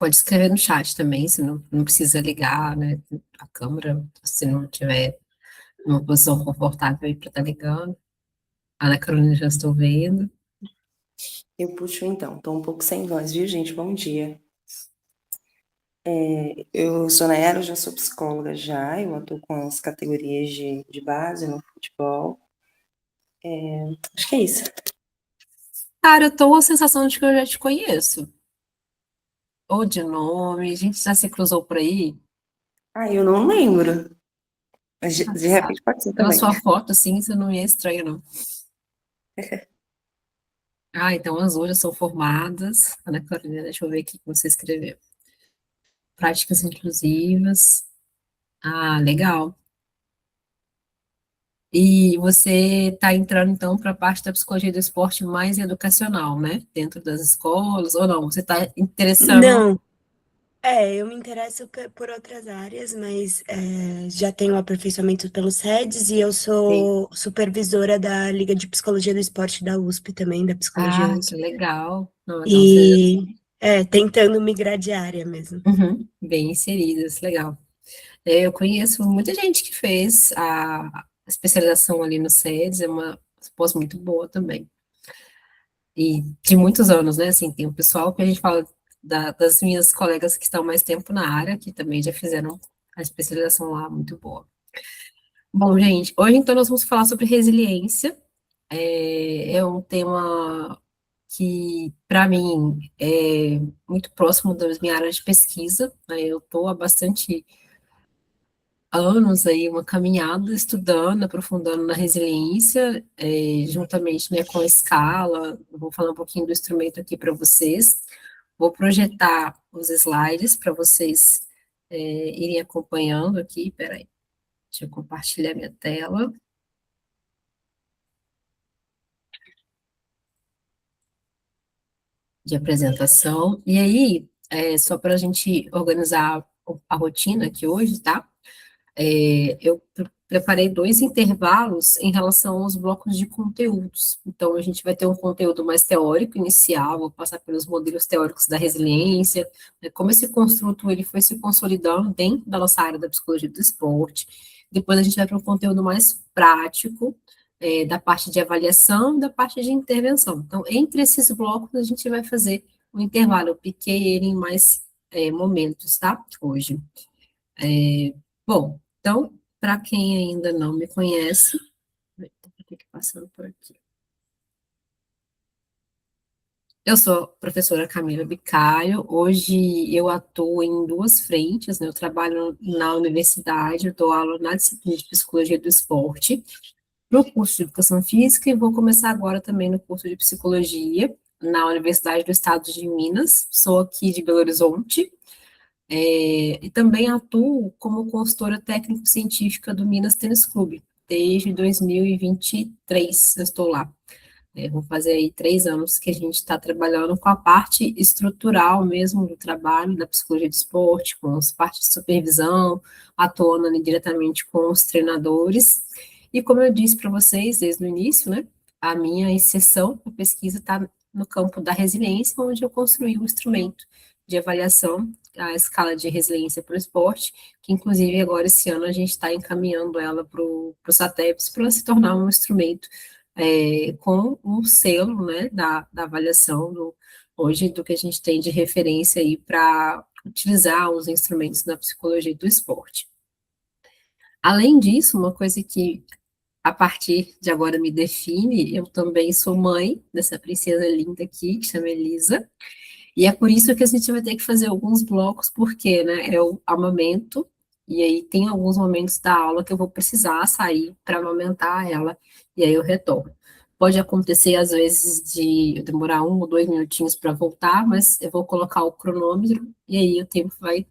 Pode escrever no chat também, se não precisa ligar, né, a câmera, se não tiver numa posição confortável aí para estar ligando. A Ana Carolina já estou vendo. Eu puxo então, estou um pouco sem voz, viu, gente? Bom dia. Eu sou Nayara, eu já sou psicóloga já, eu atuo com as categorias de base no futebol. Acho que é isso. Cara, eu tô com a sensação de que eu já te conheço. Ou de nome, a gente já se cruzou por aí. Eu não lembro. Mas de Sabe? repente pode ser Pela também. sua foto, assim, você não me é estranho, não. Ah, então as horas são formadas. Ana Carolina, deixa eu ver aqui o que você escreveu. Práticas inclusivas. Ah, legal. E você está entrando, então, para a parte da psicologia do esporte mais educacional, né? Dentro das escolas, ou não? Você está interessando. Não, eu me interesso por outras áreas, mas já tenho aperfeiçoamento pelos SEDs e eu Sim. sou supervisora da Liga de Psicologia do Esporte da USP também, da Psicologia Ah, que USP. legal. Não, então, você E tentando migrar de área mesmo. uhum, bem inseridas, legal. Eu conheço muita gente que fez a especialização ali no SEDES, é uma pós muito boa também. E de muitos anos, né? Assim, tem o pessoal que a gente fala das minhas colegas que estão mais tempo na área, que também já fizeram a especialização lá, muito boa. Bom, gente, hoje então nós vamos falar sobre resiliência. É um tema que, para mim, é muito próximo da minha área de pesquisa, né? Eu estou há bastante anos aí, uma caminhada estudando, aprofundando na resiliência, juntamente, né, com a escala. Eu vou falar um pouquinho do instrumento aqui para vocês. Vou projetar os slides para vocês irem acompanhando aqui. Peraí, deixa eu compartilhar minha tela de apresentação. E aí, só para a gente organizar a rotina aqui hoje, tá? Eu preparei dois intervalos em relação aos blocos de conteúdos. Então, a gente vai ter um conteúdo mais teórico inicial, vou passar pelos modelos teóricos da resiliência, né, como esse construto ele foi se consolidando dentro da nossa área da psicologia do esporte. Depois a gente vai para um conteúdo mais prático, da parte de avaliação e da parte de intervenção. Então, entre esses blocos, a gente vai fazer um intervalo. Eu piquei ele em mais momentos, tá? Hoje. Bom, então, para quem ainda não me conhece, vou ter que passar por aqui. Eu sou a professora Camila Bicaio. Hoje eu atuo em duas frentes, né? Eu trabalho na universidade, eu dou aula na disciplina de Psicologia do Esporte, no curso de Educação Física, e vou começar agora também no curso de Psicologia, na Universidade do Estado de Minas. Sou aqui de Belo Horizonte, e também atuo como consultora técnico-científica do Minas Tênis Clube. Desde 2023 eu estou lá. Vou fazer aí 3 anos que a gente está trabalhando com a parte estrutural mesmo do trabalho, da psicologia do esporte, com as partes de supervisão, atuando ali diretamente com os treinadores. E como eu disse para vocês desde o início, né, a minha inserção na pesquisa está no campo da resiliência, onde eu construí um instrumento de avaliação, a escala de resiliência para o esporte, que inclusive agora esse ano a gente está encaminhando ela para o SATEPS para se tornar um instrumento com um selo, né, da avaliação hoje do que a gente tem de referência aí para utilizar os instrumentos da psicologia do esporte. Além disso, uma coisa que a partir de agora me define, eu também sou mãe dessa princesa linda aqui, que chama Elisa, e é por isso que a gente vai ter que fazer alguns blocos, porque, né, eu amamento, e aí tem alguns momentos da aula que eu vou precisar sair para amamentar ela, e aí eu retorno. Pode acontecer, às vezes, de eu demorar 1 ou 2 minutinhos para voltar, mas eu vou colocar o cronômetro, e aí o tempo vai,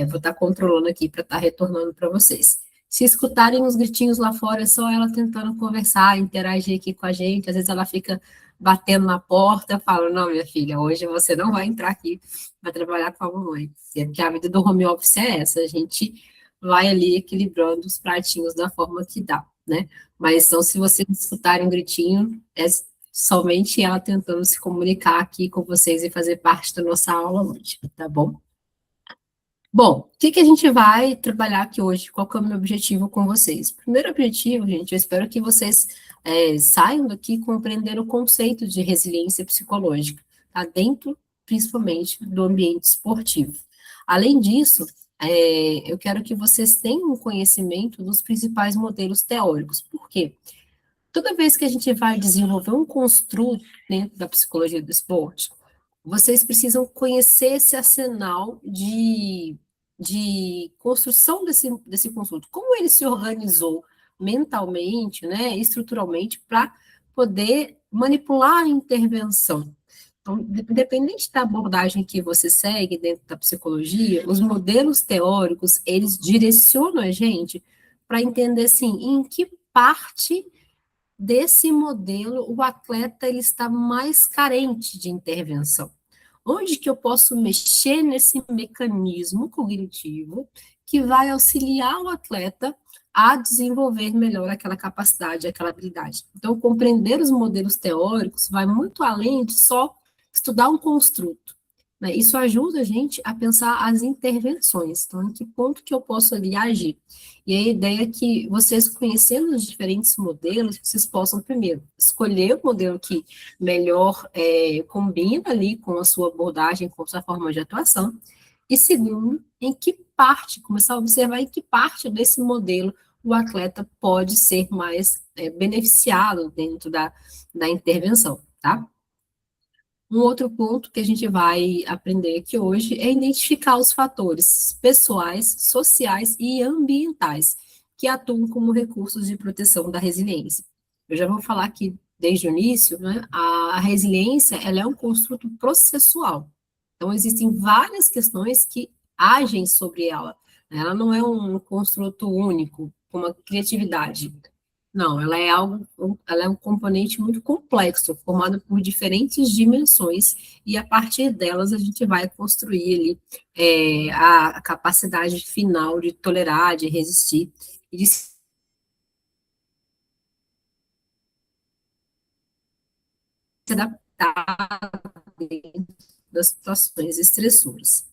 vou estar controlando aqui para estar retornando para vocês. Se escutarem os gritinhos lá fora, é só ela tentando conversar, interagir aqui com a gente, às vezes ela fica batendo na porta, eu falo, não, minha filha, hoje você não vai entrar aqui para trabalhar com a mamãe. Porque a vida do home office é essa, a gente vai ali equilibrando os pratinhos da forma que dá, né? Mas então, se vocês escutarem um gritinho, é somente ela tentando se comunicar aqui com vocês e fazer parte da nossa aula hoje, tá bom? Bom, o que que a gente vai trabalhar aqui hoje? Qual que é o meu objetivo com vocês? Primeiro objetivo, gente, eu espero que vocês saiam daqui compreendendo o conceito de resiliência psicológica, tá? Dentro, principalmente, do ambiente esportivo. Além disso, eu quero que vocês tenham um conhecimento dos principais modelos teóricos. Por quê? Toda vez que a gente vai desenvolver um construto dentro da psicologia do esporte, vocês precisam conhecer esse arsenal de construção desse construto, como ele se organizou mentalmente, né, estruturalmente, para poder manipular a intervenção. Então, independente da abordagem que você segue dentro da psicologia, os modelos teóricos, eles direcionam a gente para entender, assim, em que parte desse modelo, o atleta ele está mais carente de intervenção. Onde que eu posso mexer nesse mecanismo cognitivo que vai auxiliar o atleta a desenvolver melhor aquela capacidade, aquela habilidade. Então, compreender os modelos teóricos vai muito além de só estudar um construto, né? Isso ajuda a gente a pensar as intervenções. Então, em que ponto que eu posso ali agir? E a ideia é que vocês, conhecendo os diferentes modelos, vocês possam, primeiro, escolher o modelo que melhor combina ali com a sua abordagem, com a sua forma de atuação, e segundo, em que parte, começar a observar em que parte desse modelo o atleta pode ser mais beneficiado dentro da intervenção, tá? Um outro ponto que a gente vai aprender aqui hoje é identificar os fatores pessoais, sociais e ambientais que atuam como recursos de proteção da resiliência. Eu já vou falar aqui desde o início, né? A resiliência, ela é um construto processual. Então, existem várias questões que agem sobre ela. Ela não é um construto único, como a criatividade. Não, ela é um componente muito complexo, formado por diferentes dimensões, e a partir delas a gente vai construir ali a capacidade final de tolerar, de resistir e de se adaptar dentro das situações estressoras.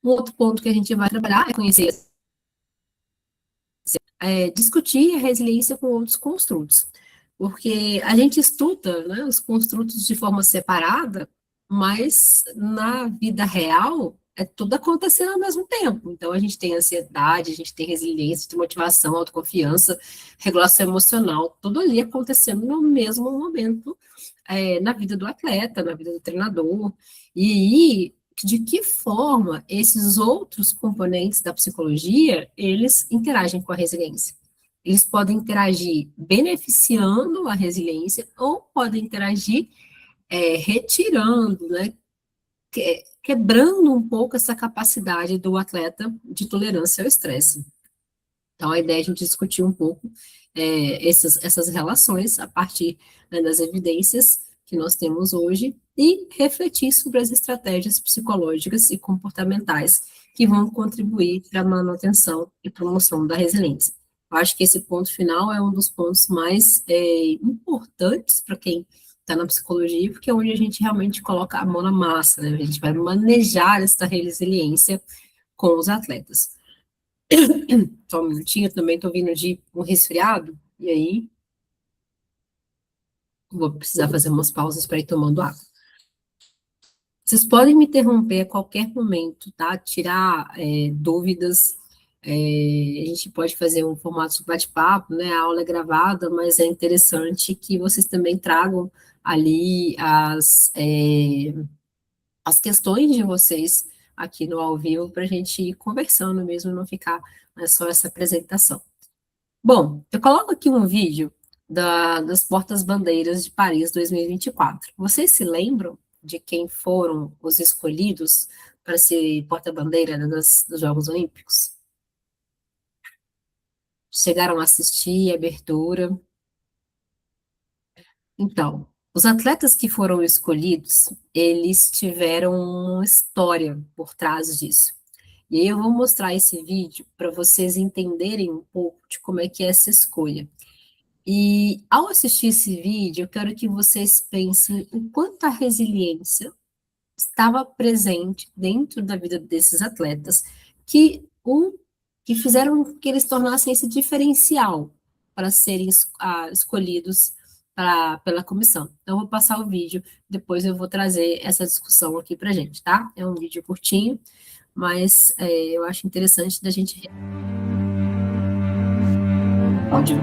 Um outro ponto que a gente vai trabalhar é conhecer discutir a resiliência com outros construtos, porque a gente estuda, né, os construtos de forma separada, mas na vida real é tudo acontecendo ao mesmo tempo. Então a gente tem ansiedade, a gente tem resiliência, motivação, autoconfiança, regulação emocional, tudo ali acontecendo no mesmo momento na vida do atleta, na vida do treinador. E de que forma esses outros componentes da psicologia, eles interagem com a resiliência. Eles podem interagir beneficiando a resiliência ou podem interagir retirando, né, quebrando um pouco essa capacidade do atleta de tolerância ao estresse. Então, a ideia é a gente discutir um pouco essas relações a partir, né, das evidências que nós temos hoje e refletir sobre as estratégias psicológicas e comportamentais que vão contribuir para a manutenção e promoção da resiliência. Eu acho que esse ponto final é um dos pontos mais importantes para quem está na psicologia, porque é onde a gente realmente coloca a mão na massa, né? A gente vai manejar essa resiliência com os atletas. Só um minutinho, eu também estou vindo de um resfriado, e aí vou precisar fazer umas pausas para ir tomando água. Vocês podem me interromper a qualquer momento, tá? Tirar dúvidas. A gente pode fazer um formato de bate-papo, né? A aula é gravada, mas é interessante que vocês também tragam ali as questões de vocês aqui no ao vivo para a gente ir conversando mesmo, não ficar só essa apresentação. Bom, eu coloco aqui um vídeo das Portas-Bandeiras de Paris 2024. Vocês se lembram de quem foram os escolhidos para ser porta-bandeira dos Jogos Olímpicos? Chegaram a assistir a abertura? Então, os atletas que foram escolhidos, eles tiveram uma história por trás disso. E aí eu vou mostrar esse vídeo para vocês entenderem um pouco de como é que é essa escolha. E ao assistir esse vídeo, eu quero que vocês pensem o quanto a resiliência estava presente dentro da vida desses atletas que fizeram com que eles tornassem esse diferencial para serem escolhidos pela comissão. Então, eu vou passar o vídeo, depois eu vou trazer essa discussão aqui para a gente, tá? É um vídeo curtinho, mas eu acho interessante da gente... Áudio.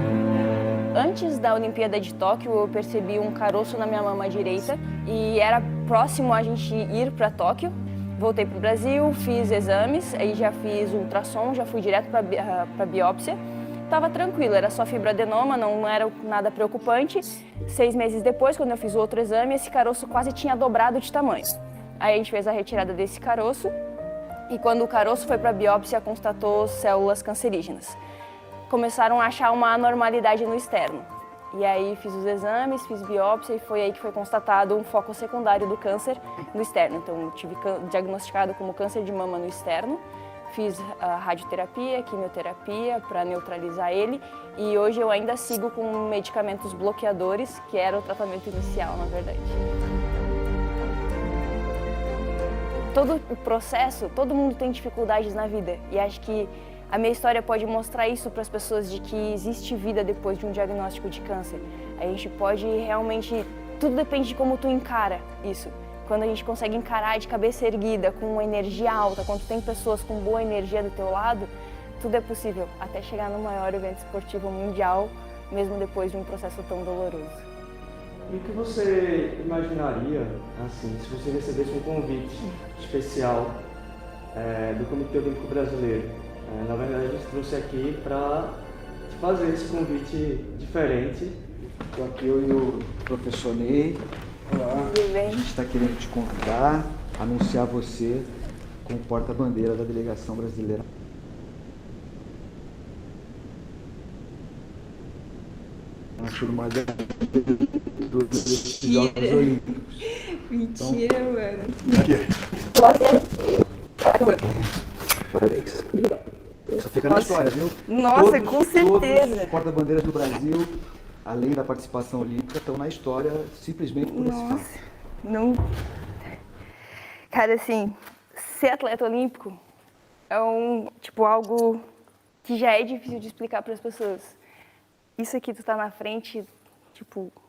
Antes da Olimpíada de Tóquio, eu percebi um caroço na minha mama direita e era próximo a gente ir para Tóquio. Voltei para o Brasil, fiz exames, aí já fiz ultrassom, já fui direto para biópsia. Tava tranquilo, era só fibroadenoma, não era nada preocupante. 6 meses depois, quando eu fiz o outro exame, esse caroço quase tinha dobrado de tamanho. Aí a gente fez a retirada desse caroço e quando o caroço foi para biópsia, constatou células cancerígenas. Começaram a achar uma anormalidade no externo. E aí fiz os exames, fiz biópsia e foi aí que foi constatado um foco secundário do câncer no externo. Então, tive diagnosticado como câncer de mama no externo, fiz a radioterapia, quimioterapia para neutralizar ele e hoje eu ainda sigo com medicamentos bloqueadores, que era o tratamento inicial, na verdade. Todo o processo, todo mundo tem dificuldades na vida e acho que a minha história pode mostrar isso para as pessoas, de que existe vida depois de um diagnóstico de câncer. A gente pode realmente... Tudo depende de como tu encara isso. Quando a gente consegue encarar de cabeça erguida, com uma energia alta, quando tem pessoas com boa energia do teu lado, tudo é possível, até chegar no maior evento esportivo mundial, mesmo depois de um processo tão doloroso. E o que você imaginaria, assim, se você recebesse um convite especial do Comitê Olímpico Brasileiro? Na verdade, a gente trouxe aqui para fazer esse convite diferente. Estou aqui, eu e o professor Ney. Olá, a gente está querendo te convidar, anunciar você como porta-bandeira da delegação brasileira. Por uma dos Jogos Olímpicos. Mentira, então, mano. Parabéns. Só fica na história, viu? Nossa, com certeza. Todos os porta-bandeiras do Brasil, além da participação olímpica, estão na história simplesmente por esse fato. Não... Cara, assim, ser atleta olímpico é algo que já é difícil de explicar para as pessoas. Isso aqui, tu tá na frente,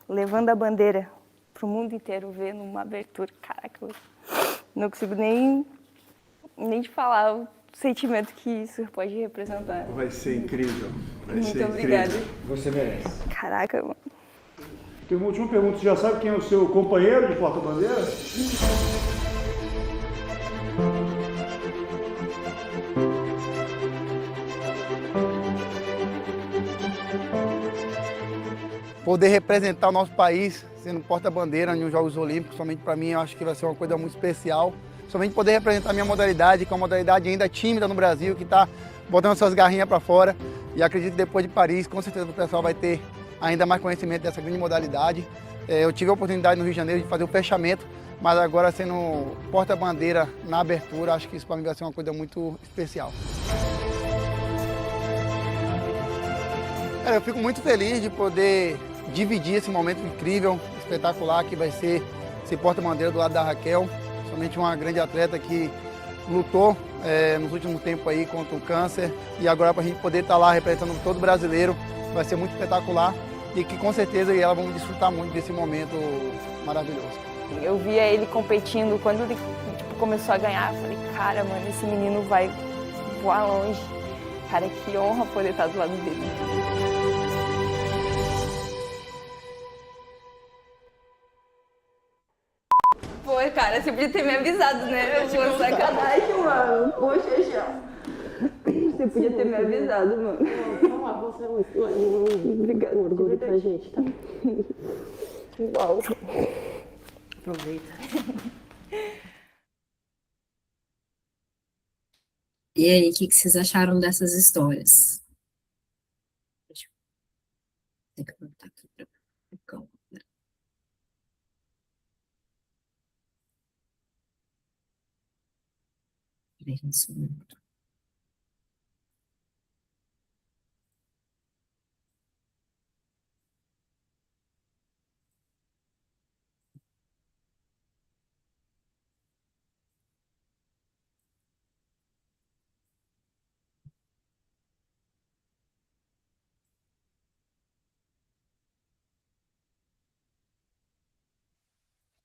levando a bandeira pro mundo inteiro ver numa abertura. Caraca, eu não consigo nem te falar o sentimento que isso pode representar. Vai ser incrível. Muito obrigada. Você merece. Caraca, mano. Tem uma última pergunta. Você já sabe quem é o seu companheiro de porta-bandeira? Poder representar o nosso país sendo porta-bandeira nos Jogos Olímpicos, somente para mim, eu acho que vai ser uma coisa muito especial. Somente poder representar a minha modalidade, que é uma modalidade ainda tímida no Brasil, que está botando suas garrinhas para fora. E acredito que depois de Paris, com certeza o pessoal vai ter ainda mais conhecimento dessa grande modalidade. Eu tive a oportunidade no Rio de Janeiro de fazer o fechamento, mas agora sendo porta-bandeira na abertura, acho que isso para mim vai ser uma coisa muito especial. Eu fico muito feliz de poder dividir esse momento incrível, espetacular, que vai ser esse porta-bandeira do lado da Raquel. Somente uma grande atleta que lutou nos últimos tempos aí contra o câncer, e agora para a gente poder estar lá representando todo brasileiro vai ser muito espetacular e que com certeza ela vamos desfrutar muito desse momento maravilhoso. Eu via ele competindo, quando ele começou a ganhar, eu falei, cara, mano, esse menino vai voar longe. Cara, que honra poder estar do lado dele. Pô, cara, você podia ter me avisado, né? Eu vou sacanagem, mano. Poxa, já. Você podia ter me avisado, mano. Vamos lá, você é muito. Obrigada. Um orgulho pra gente, tá? Uau. Aproveita. E aí, o que vocês acharam dessas histórias? Deixa eu... Tem que botar aqui pra... Peraí, um segundo.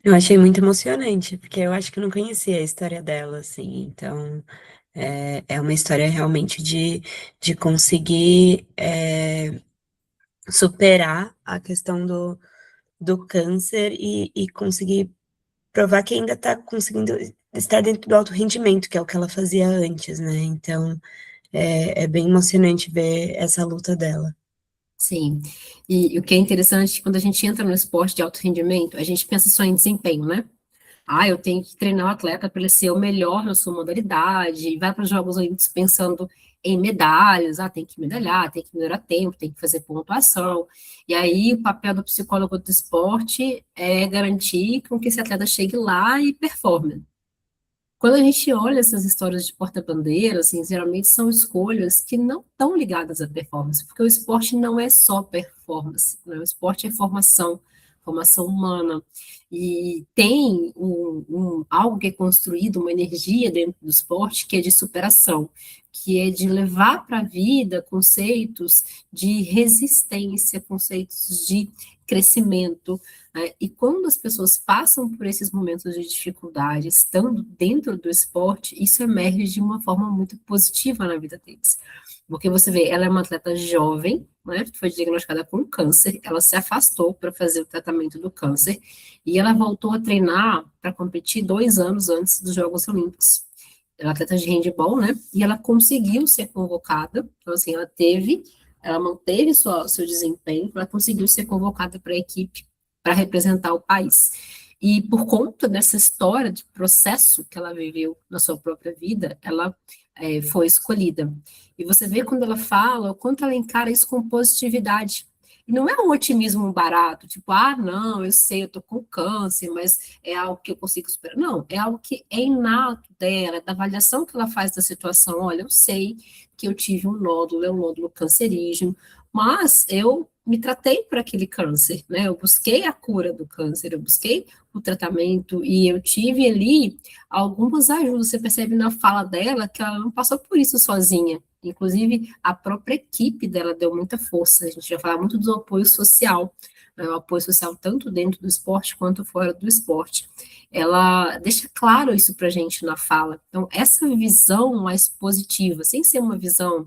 Eu achei muito emocionante, porque eu acho que eu não conhecia a história dela, assim, então é uma história realmente de conseguir superar a questão do câncer e conseguir provar que ainda está conseguindo estar dentro do alto rendimento, que é o que ela fazia antes, né? Então é bem emocionante ver essa luta dela. Sim. E o que é interessante, quando a gente entra no esporte de alto rendimento, a gente pensa só em desempenho, né? Ah, eu tenho que treinar o atleta para ele ser o melhor na sua modalidade, vai para os Jogos Olímpicos pensando em medalhas, tem que medalhar, tem que melhorar tempo, tem que fazer pontuação. E aí o papel do psicólogo do esporte é garantir com que esse atleta chegue lá e performe. Quando a gente olha essas histórias de porta-bandeira, assim, geralmente são escolhas que não estão ligadas à performance, porque o esporte não é só performance, né? O esporte é formação, formação humana, e tem algo que é construído, uma energia dentro do esporte que é de superação, que é de levar para a vida conceitos de resistência, conceitos de crescimento, né? E quando as pessoas passam por esses momentos de dificuldade, estando dentro do esporte, isso emerge de uma forma muito positiva na vida deles. Porque você vê, ela é uma atleta jovem, né, foi diagnosticada com câncer, ela se afastou para fazer o tratamento do câncer, e ela voltou a treinar para competir 2 anos antes dos Jogos Olímpicos. Ela é atleta de handebol, né, e ela conseguiu ser convocada, então assim, ela manteve seu desempenho, ela conseguiu ser convocada para a equipe para representar o país. E por conta dessa história de processo que ela viveu na sua própria vida, ela foi escolhida. E você vê quando ela fala, o quanto ela encara isso com positividade. E não é um otimismo barato, tipo, não, eu sei, eu tô com câncer, mas é algo que eu consigo superar. Não, é algo que é inato dela, da avaliação que ela faz da situação. Olha, eu sei que eu tive um nódulo cancerígeno, mas eu me tratei por aquele câncer, né? Eu busquei a cura do câncer, eu busquei o tratamento e eu tive ali algumas ajudas. Você percebe na fala dela que ela não passou por isso sozinha. Inclusive, a própria equipe dela deu muita força. A gente já fala muito do apoio social, né? O apoio social tanto dentro do esporte quanto fora do esporte. Ela deixa claro isso para a gente na fala. Então, essa visão mais positiva, sem ser uma visão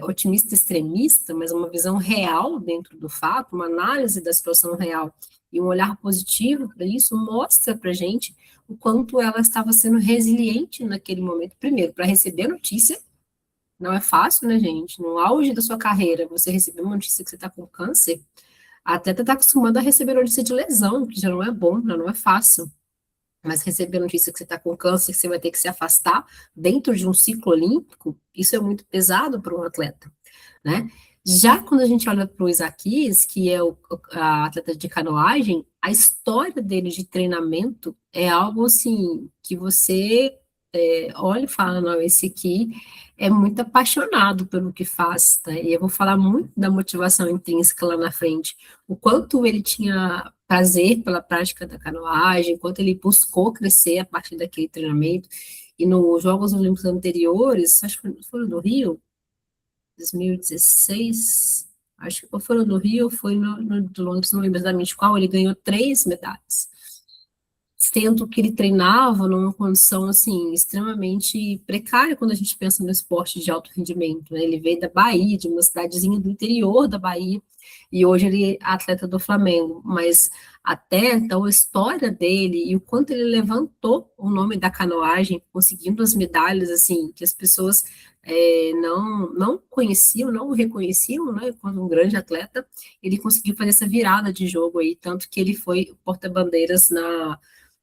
otimista extremista, mas uma visão real dentro do fato, uma análise da situação real e um olhar positivo para isso, mostra para a gente o quanto ela estava sendo resiliente naquele momento. Primeiro, para receber a notícia, não é fácil, né, gente? No auge da sua carreira, você receber uma notícia que você está com câncer, a atleta está acostumada a receber notícia de lesão, que já não é bom, já não é fácil. Mas receber a notícia que você está com câncer, que você vai ter que se afastar dentro de um ciclo olímpico, isso é muito pesado para um atleta, né? Já quando a gente olha para o Isaquias, que é a atleta de canoagem, a história dele de treinamento é algo assim que você olha e fala, não, esse aqui é muito apaixonado pelo que faz, né? E eu vou falar muito da motivação intrínseca lá na frente, o quanto ele tinha prazer pela prática da canoagem, o quanto ele buscou crescer a partir daquele treinamento, e nos Jogos Olímpicos anteriores, acho que foram no Rio, 2016, acho que ou foram no Rio, ou foi no de Londres, não lembro exatamente qual, ele ganhou 3 medalhas, sendo que ele treinava numa condição, assim, extremamente precária quando a gente pensa no esporte de alto rendimento, né? Ele veio da Bahia, de uma cidadezinha do interior da Bahia, e hoje ele é atleta do Flamengo, mas até então a história dele e o quanto ele levantou o nome da canoagem, conseguindo as medalhas, assim, que as pessoas não conheciam, não o reconheciam, né, como um grande atleta, ele conseguiu fazer essa virada de jogo aí, tanto que ele foi porta-bandeiras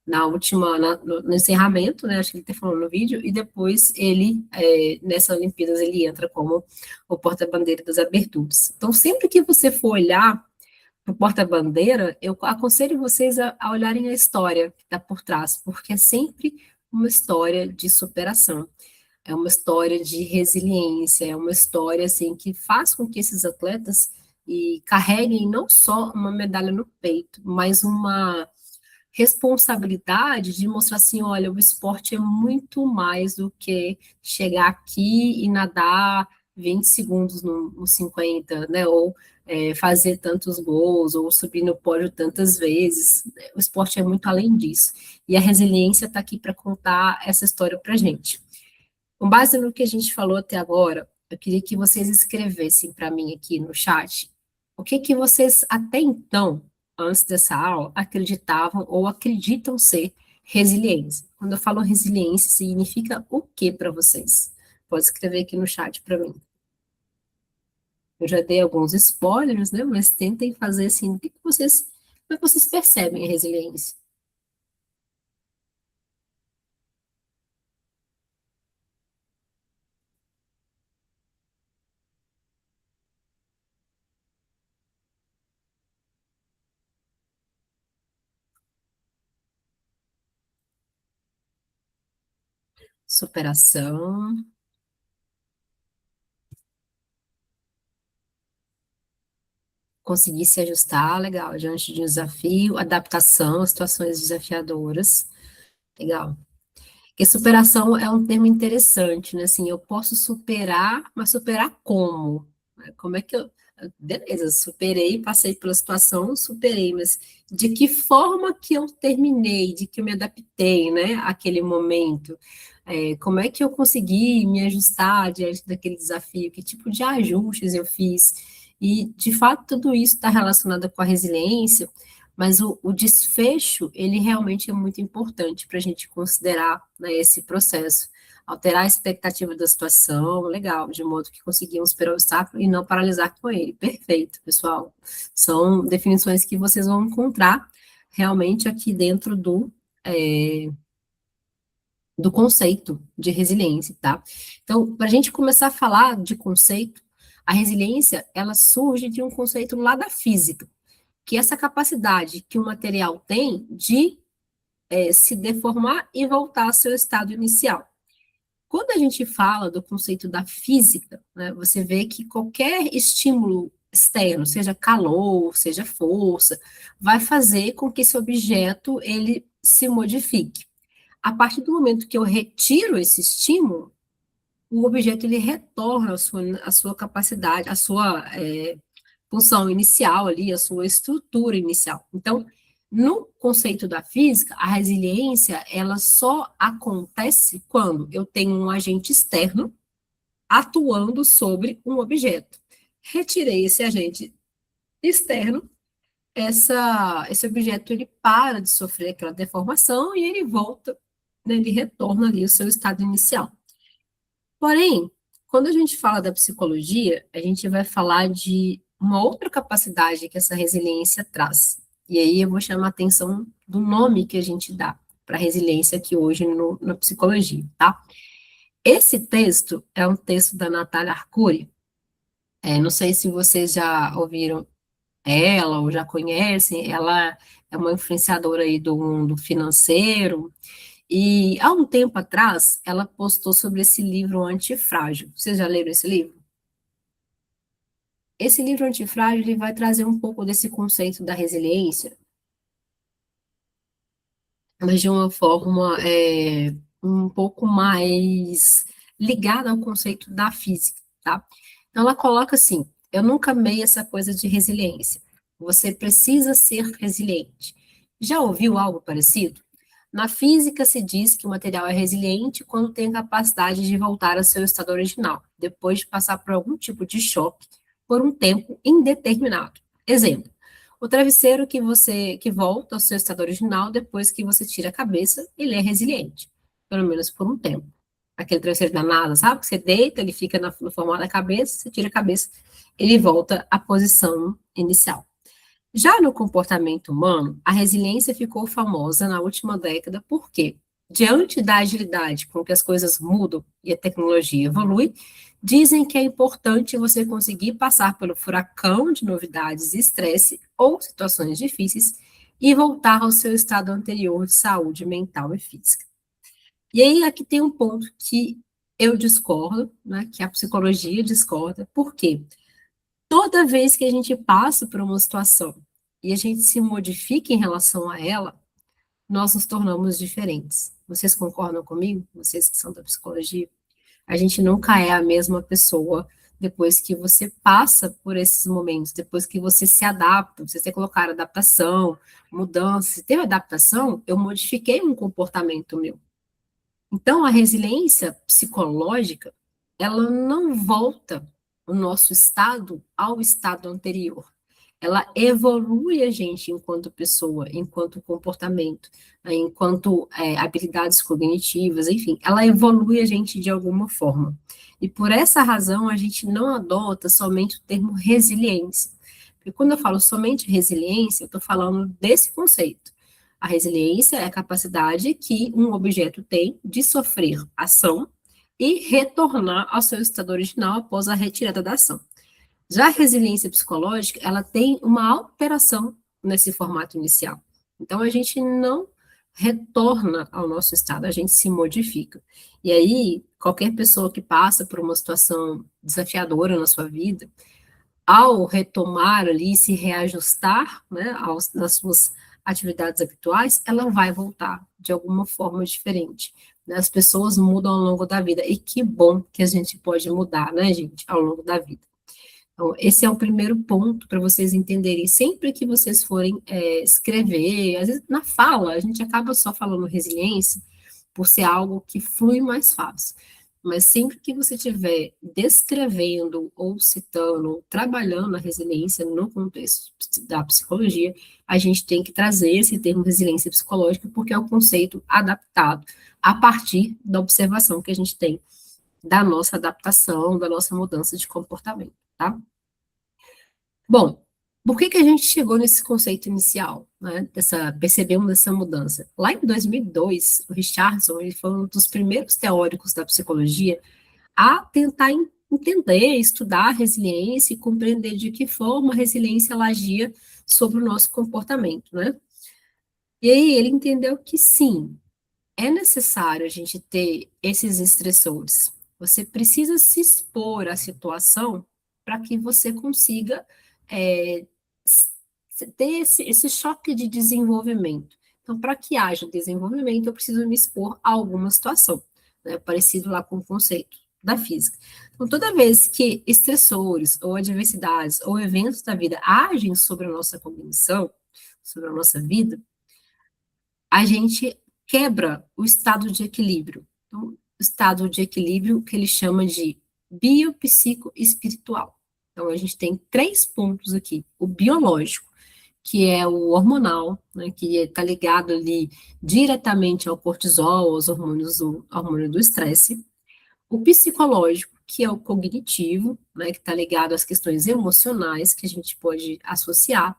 no encerramento, né, acho que ele até falou no vídeo, e depois ele, nessa Olimpíadas, ele entra como o porta-bandeira das aberturas. Então, sempre que você for olhar para o porta-bandeira, eu aconselho vocês a olharem a história que está por trás, porque é sempre uma história de superação, é uma história de resiliência, é uma história, assim, que faz com que esses atletas carreguem não só uma medalha no peito, mas uma responsabilidade de mostrar assim, olha, o esporte é muito mais do que chegar aqui e nadar 20 segundos no 50, né, ou fazer tantos gols ou subir no pódio tantas vezes. O esporte é muito além disso. E a resiliência está aqui para contar essa história para a gente. Com base no que a gente falou até agora, eu queria que vocês escrevessem para mim aqui no chat o que vocês até então, antes dessa aula, acreditavam ou acreditam ser resiliência. Quando eu falo resiliência, significa o que para vocês? Pode escrever aqui no chat para mim. Eu já dei alguns spoilers, né? Mas tentem fazer assim, como é que vocês percebem a resiliência? Superação, conseguir se ajustar, legal, diante de um desafio, adaptação a situações desafiadoras, legal. Porque superação é um termo interessante, né? Assim, eu posso superar, mas superar como? Como é que eu. Beleza, superei, passei pela situação, superei, mas de que forma que eu terminei, de que eu me adaptei, né, àquele momento? Como é que eu consegui me ajustar diante daquele desafio? Que tipo de ajustes eu fiz? E, de fato, tudo isso está relacionado com a resiliência, mas o desfecho, ele realmente é muito importante para a gente considerar, né, esse processo. Alterar a expectativa da situação, legal, de modo que conseguimos superar o obstáculo e não paralisar com ele. Perfeito, pessoal. São definições que vocês vão encontrar realmente aqui dentro do conceito de resiliência, tá? Então, para a gente começar a falar de conceito, a resiliência, ela surge de um conceito lá da física, que é essa capacidade que o material tem de se deformar e voltar ao seu estado inicial. Quando a gente fala do conceito da física, né, você vê que qualquer estímulo externo, seja calor, seja força, vai fazer com que esse objeto ele se modifique. A partir do momento que eu retiro esse estímulo, o objeto ele retorna à sua capacidade, à sua função inicial ali, a sua estrutura inicial. Então, no conceito da física, a resiliência, ela só acontece quando eu tenho um agente externo atuando sobre um objeto. Retirei esse agente externo, esse objeto ele para de sofrer aquela deformação e ele volta, né, ele retorna ali ao seu estado inicial. Porém, quando a gente fala da psicologia, a gente vai falar de uma outra capacidade que essa resiliência traz. E aí eu vou chamar a atenção do nome que a gente dá para a resiliência aqui hoje na psicologia, tá? Esse texto é um texto da Natália Arcuri. Não sei se vocês já ouviram ela ou já conhecem, ela é uma influenciadora aí do mundo financeiro, e há um tempo atrás, ela postou sobre esse livro Antifrágil. Vocês já leram esse livro? Esse livro Antifrágil, ele vai trazer um pouco desse conceito da resiliência, mas de uma forma um pouco mais ligada ao conceito da física, tá? Então, ela coloca assim, eu nunca amei essa coisa de resiliência. Você precisa ser resiliente. Já ouviu algo parecido? Na física se diz que o material é resiliente quando tem a capacidade de voltar ao seu estado original, depois de passar por algum tipo de choque por um tempo indeterminado. Exemplo, o travesseiro que volta ao seu estado original depois que você tira a cabeça, ele é resiliente, pelo menos por um tempo. Aquele travesseiro danado, sabe? Você deita, ele fica no formato da cabeça, você tira a cabeça, ele volta à posição inicial. Já no comportamento humano, a resiliência ficou famosa na última década porque, diante da agilidade com que as coisas mudam e a tecnologia evolui, dizem que é importante você conseguir passar pelo furacão de novidades e estresse ou situações difíceis e voltar ao seu estado anterior de saúde mental e física. E aí aqui tem um ponto que eu discordo, né, que a psicologia discorda, por quê? Toda vez que a gente passa por uma situação e a gente se modifica em relação a ela, nós nos tornamos diferentes. Vocês concordam comigo? Vocês que são da psicologia? A gente nunca é a mesma pessoa depois que você passa por esses momentos, depois que você se adapta, você tem que colocar adaptação, mudança, se teve adaptação, eu modifiquei um comportamento meu. Então, a resiliência psicológica, ela não volta o nosso estado ao estado anterior. Ela evolui a gente enquanto pessoa, enquanto comportamento, enquanto habilidades cognitivas, enfim, ela evolui a gente de alguma forma. E por essa razão, a gente não adota somente o termo resiliência. Porque quando eu falo somente resiliência, eu estou falando desse conceito. A resiliência é a capacidade que um objeto tem de sofrer ação e retornar ao seu estado original após a retirada da ação. Já a resiliência psicológica, ela tem uma alteração nesse formato inicial. Então, a gente não retorna ao nosso estado, a gente se modifica. E aí, qualquer pessoa que passa por uma situação desafiadora na sua vida, ao retomar ali, se reajustar, né, nas suas atividades habituais, ela vai voltar de alguma forma diferente. Né? As pessoas mudam ao longo da vida, e que bom que a gente pode mudar, né, gente, ao longo da vida. Então, esse é o primeiro ponto para vocês entenderem. Sempre que vocês forem escrever, às vezes na fala, a gente acaba só falando resiliência, por ser algo que flui mais fácil. Mas sempre que você estiver descrevendo, ou citando, ou trabalhando a resiliência no contexto da psicologia, a gente tem que trazer esse termo resiliência psicológica, porque é um conceito adaptado a partir da observação que a gente tem da nossa adaptação, da nossa mudança de comportamento, tá? Bom, por que a gente chegou nesse conceito inicial, né, percebemos essa mudança? Lá em 2002, o Richardson, ele foi um dos primeiros teóricos da psicologia a tentar entender, estudar a resiliência e compreender de que forma a resiliência ela agia sobre o nosso comportamento, né? E aí ele entendeu que sim, é necessário a gente ter esses estressores. Você precisa se expor à situação para que você consiga ter esse choque de desenvolvimento. Então, para que haja desenvolvimento, eu preciso me expor a alguma situação, né, parecido lá com o conceito da física. Então, toda vez que estressores, ou adversidades, ou eventos da vida agem sobre a nossa cognição, sobre a nossa vida, a gente quebra o estado de equilíbrio. Então, o estado de equilíbrio que ele chama de biopsicoespiritual. Então, a gente tem 3 pontos aqui. O biológico, que é o hormonal, né, que está ligado ali diretamente ao cortisol, aos hormônios hormônio do estresse. O psicológico, que é o cognitivo, né, que está ligado às questões emocionais, que a gente pode associar.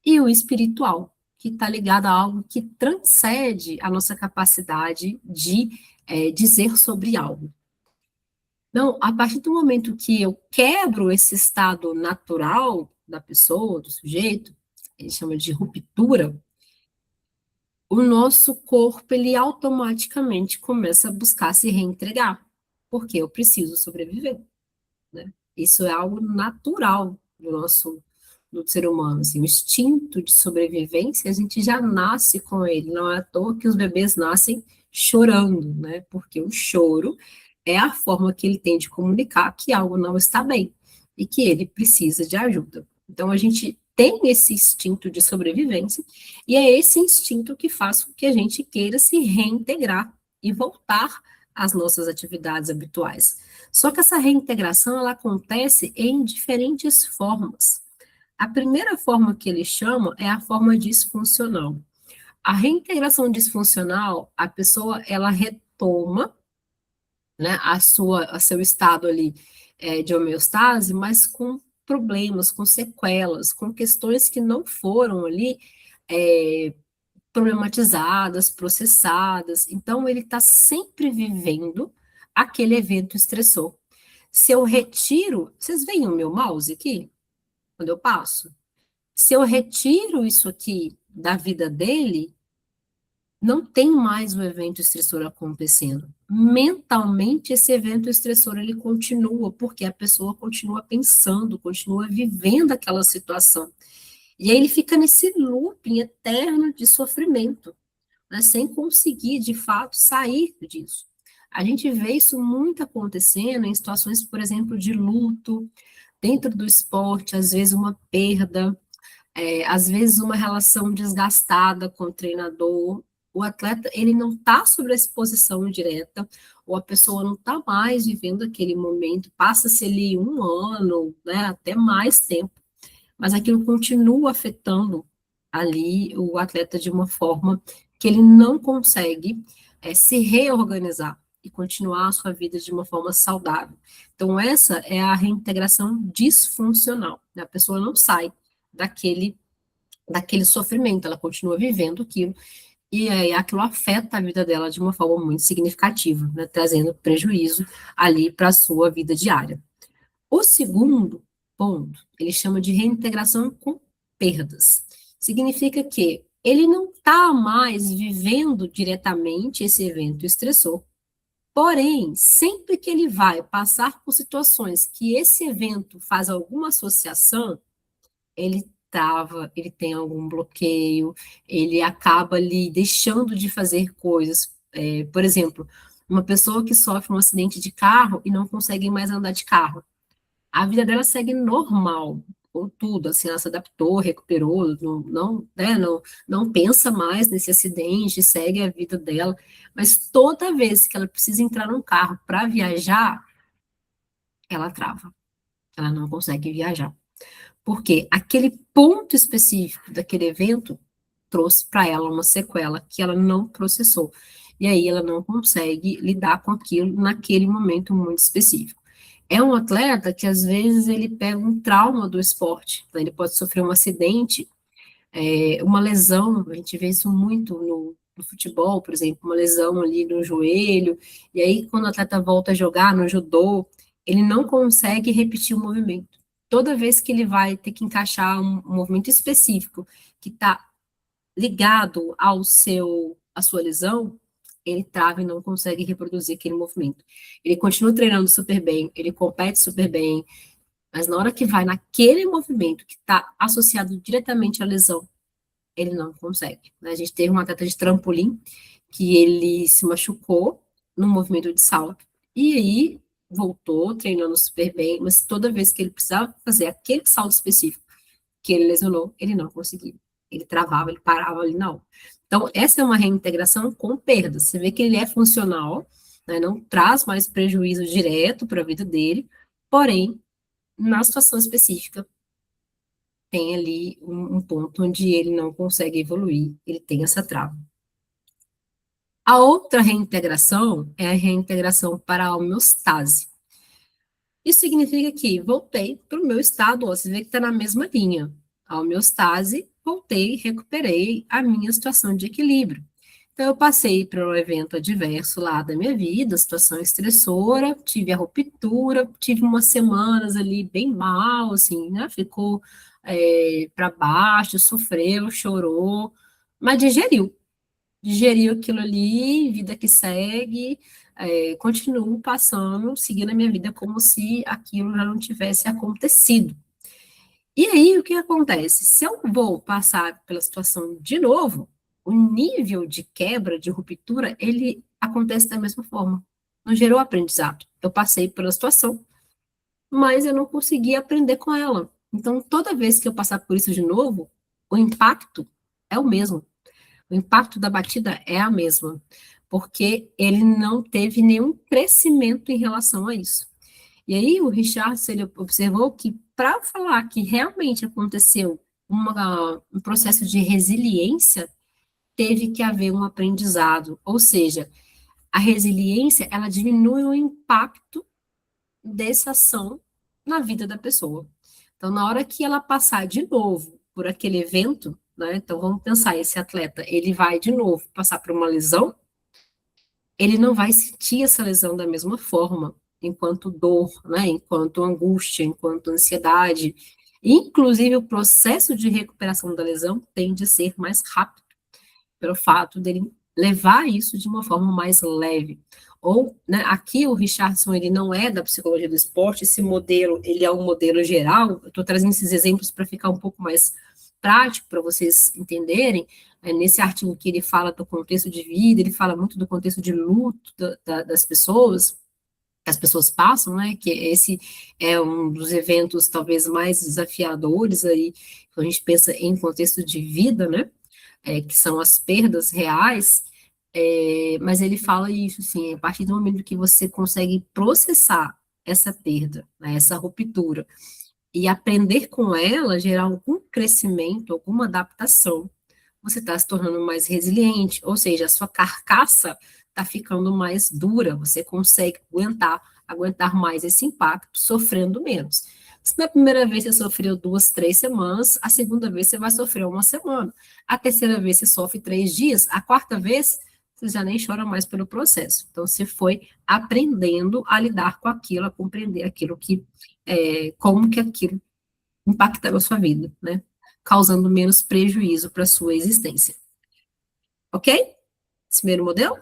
E o espiritual, que está ligado a algo que transcende a nossa capacidade de dizer sobre algo. Então, a partir do momento que eu quebro esse estado natural da pessoa, do sujeito, ele chama de ruptura, o nosso corpo, ele automaticamente começa a buscar se reentregar, porque eu preciso sobreviver, né? Isso é algo natural do ser humano, assim, o instinto de sobrevivência, a gente já nasce com ele, não é à toa que os bebês nascem chorando, né? Porque o choro é a forma que ele tem de comunicar que algo não está bem e que ele precisa de ajuda. Então, a gente tem esse instinto de sobrevivência e é esse instinto que faz com que a gente queira se reintegrar e voltar às nossas atividades habituais. Só que essa reintegração, ela acontece em diferentes formas. A primeira forma que ele chama é a forma disfuncional. A reintegração disfuncional, a pessoa, ela retoma, né, seu estado ali de homeostase, mas com problemas, com sequelas, com questões que não foram ali problematizadas, processadas. Então, ele está sempre vivendo aquele evento estressor. Se eu retiro, vocês veem o meu mouse aqui? Quando eu passo? Se eu retiro isso aqui da vida dele, não tem mais o evento estressor acontecendo. Mentalmente, esse evento estressor, ele continua, porque a pessoa continua pensando, continua vivendo aquela situação. E aí ele fica nesse looping eterno de sofrimento, né, sem conseguir, de fato, sair disso. A gente vê isso muito acontecendo em situações, por exemplo, de luto, dentro do esporte, às vezes uma perda, às vezes uma relação desgastada com o treinador. O atleta, ele não está sob a exposição direta, ou a pessoa não está mais vivendo aquele momento, passa-se ali um ano, né, até mais tempo, mas aquilo continua afetando ali o atleta de uma forma que ele não consegue se reorganizar e continuar a sua vida de uma forma saudável. Então, essa é a reintegração disfuncional, né? A pessoa não sai daquele sofrimento, ela continua vivendo aquilo, e aí aquilo afeta a vida dela de uma forma muito significativa, né? Trazendo prejuízo ali para a sua vida diária. O segundo ponto, ele chama de reintegração com perdas. Significa que ele não está mais vivendo diretamente esse evento estressor, porém, sempre que ele vai passar por situações que esse evento faz alguma associação, ele trava, ele tem algum bloqueio, ele acaba ali deixando de fazer coisas. Por exemplo, uma pessoa que sofre um acidente de carro e não consegue mais andar de carro, a vida dela segue normal, com tudo, assim, ela se adaptou, recuperou, não pensa mais nesse acidente, segue a vida dela, mas toda vez que ela precisa entrar num carro para viajar, ela trava, ela não consegue viajar, porque aquele ponto específico daquele evento trouxe para ela uma sequela que ela não processou, e aí ela não consegue lidar com aquilo naquele momento muito específico. É um atleta que, às vezes, ele pega um trauma do esporte, né? Ele pode sofrer um acidente, uma lesão, a gente vê isso muito no futebol, por exemplo, uma lesão ali no joelho, e aí quando o atleta volta a jogar no judô, ele não consegue repetir o movimento. Toda vez que ele vai ter que encaixar um movimento específico que está ligado à sua lesão, ele trava e não consegue reproduzir aquele movimento. Ele continua treinando super bem, ele compete super bem, mas na hora que vai naquele movimento que está associado diretamente à lesão, ele não consegue. A gente teve um atleta de trampolim que ele se machucou no movimento de salto, e aí voltou treinando super bem, mas toda vez que ele precisava fazer aquele salto específico que ele lesionou, ele não conseguia. Ele travava, ele parava ali na hora. Então, essa é uma reintegração com perdas. Você vê que ele é funcional, né, não traz mais prejuízo direto para a vida dele, porém, na situação específica, tem ali um ponto onde ele não consegue evoluir, ele tem essa trava. A outra reintegração é a reintegração para a homeostase. Isso significa que voltei para o meu estado, ó, você vê que está na mesma linha. A homeostase, voltei, recuperei a minha situação de equilíbrio. Então, eu passei por um evento adverso lá da minha vida, situação estressora, tive a ruptura, tive umas semanas ali bem mal, assim, né? Ficou para baixo, sofreu, chorou, mas digeriu aquilo ali, vida que segue, continuo passando, seguindo a minha vida como se aquilo já não tivesse acontecido. E aí, o que acontece? Se eu vou passar pela situação de novo, o nível de quebra, de ruptura, ele acontece da mesma forma. Não gerou aprendizado. Eu passei pela situação, mas eu não consegui aprender com ela. Então, toda vez que eu passar por isso de novo, o impacto é o mesmo. O impacto da batida é a mesma, porque ele não teve nenhum crescimento em relação a isso. E aí o Richardson, ele observou que para falar que realmente aconteceu um processo de resiliência, teve que haver um aprendizado, ou seja, a resiliência, ela diminui o impacto dessa ação na vida da pessoa. Então, na hora que ela passar de novo por aquele evento, né, então vamos pensar, esse atleta, ele vai de novo passar por uma lesão, ele não vai sentir essa lesão da mesma forma, enquanto dor, né, enquanto angústia, enquanto ansiedade. Inclusive, o processo de recuperação da lesão tende a ser mais rápido, pelo fato dele levar isso de uma forma mais leve. Ou, né, aqui o Richardson, ele não é da psicologia do esporte, esse modelo, ele é um modelo geral, eu estou trazendo esses exemplos para ficar um pouco mais prático para vocês entenderem, nesse artigo que ele fala do contexto de vida, ele fala muito do contexto de luto das pessoas, que as pessoas passam, né, que esse é um dos eventos talvez mais desafiadores aí, quando a gente pensa em contexto de vida, né, que são as perdas reais, mas ele fala isso, assim, a partir do momento que você consegue processar essa perda, né, essa ruptura, e aprender com ela, gerar algum crescimento, alguma adaptação, você está se tornando mais resiliente, ou seja, a sua carcaça está ficando mais dura, você consegue aguentar mais esse impacto, sofrendo menos. Se na primeira vez você sofreu 2, 3 semanas, a segunda vez você vai sofrer 1 semana, a terceira vez você sofre 3 dias, a quarta vez você já nem chora mais pelo processo. Então, você foi aprendendo a lidar com aquilo, a compreender aquilo que, como que aquilo impacta a sua vida, né? Causando menos prejuízo para a sua existência. Ok? Esse primeiro modelo?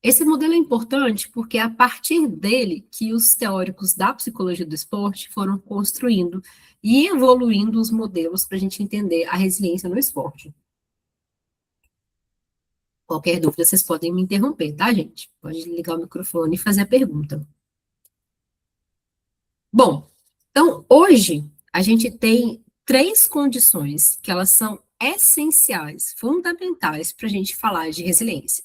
Esse modelo é importante porque é a partir dele que os teóricos da psicologia do esporte foram construindo e evoluindo os modelos para a gente entender a resiliência no esporte. Qualquer dúvida, vocês podem me interromper, tá, gente? Pode ligar o microfone e fazer a pergunta. Bom, então, hoje, a gente tem 3 condições que elas são essenciais, fundamentais para a gente falar de resiliência.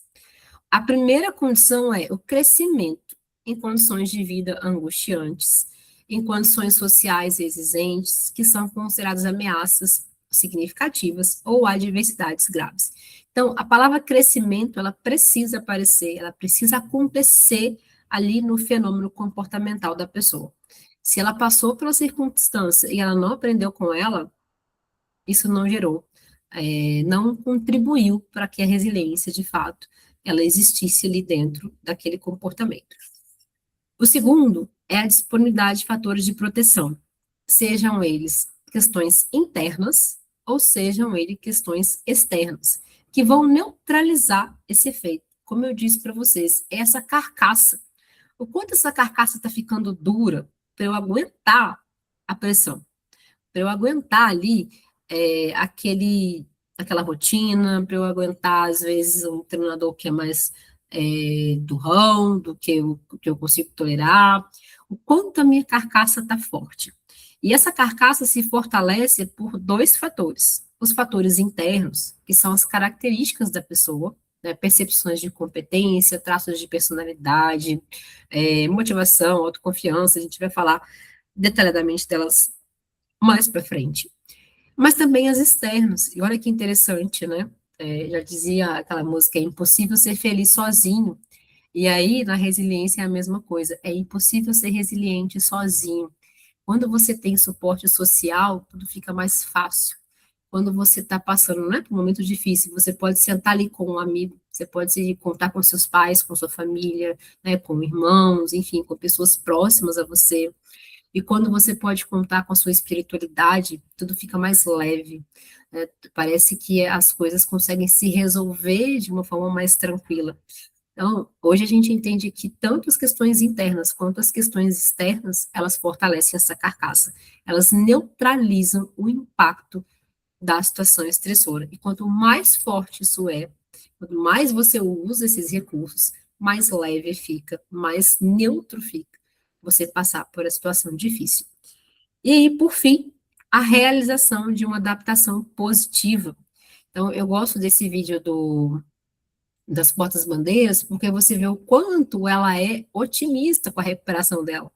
A primeira condição é o crescimento em condições de vida angustiantes, em condições sociais exigentes, que são consideradas ameaças significativas ou adversidades graves. Então, a palavra crescimento, ela precisa aparecer, ela precisa acontecer ali no fenômeno comportamental da pessoa. Se ela passou pela circunstância e ela não aprendeu com ela, isso não gerou, não contribuiu para que a resiliência, de fato, ela existisse ali dentro daquele comportamento. O segundo é a disponibilidade de fatores de proteção, sejam eles questões internas ou sejam eles questões externas, que vão neutralizar esse efeito. Como eu disse para vocês, essa carcaça. O quanto essa carcaça está ficando dura para eu aguentar a pressão, para eu aguentar ali aquela rotina, para eu aguentar, às vezes, um treinador que é mais durrão do que eu consigo tolerar, o quanto a minha carcaça está forte. E essa carcaça se fortalece por 2 fatores. Os fatores internos, que são as características da pessoa, né, percepções de competência, traços de personalidade, motivação, autoconfiança, a gente vai falar detalhadamente delas mais para frente. Mas também as externas, e olha que interessante, né? Já dizia aquela música, é impossível ser feliz sozinho. E aí, na resiliência é a mesma coisa, é impossível ser resiliente sozinho. Quando você tem suporte social, tudo fica mais fácil. Quando você está passando, né, por um momento difícil, você pode sentar ali com um amigo, você pode contar com seus pais, com sua família, né, com irmãos, enfim, com pessoas próximas a você. E quando você pode contar com a sua espiritualidade, tudo fica mais leve, né? Parece que as coisas conseguem se resolver de uma forma mais tranquila. Então, hoje a gente entende que tanto as questões internas quanto as questões externas, elas fortalecem essa carcaça, elas neutralizam o impacto da situação estressora. E quanto mais forte isso é, quanto mais você usa esses recursos, mais leve fica, mais neutro fica você passar por a situação difícil. E aí, por fim, a realização de uma adaptação positiva. Então, eu gosto desse vídeo das portas-bandeiras, porque você vê o quanto ela é otimista com a recuperação dela.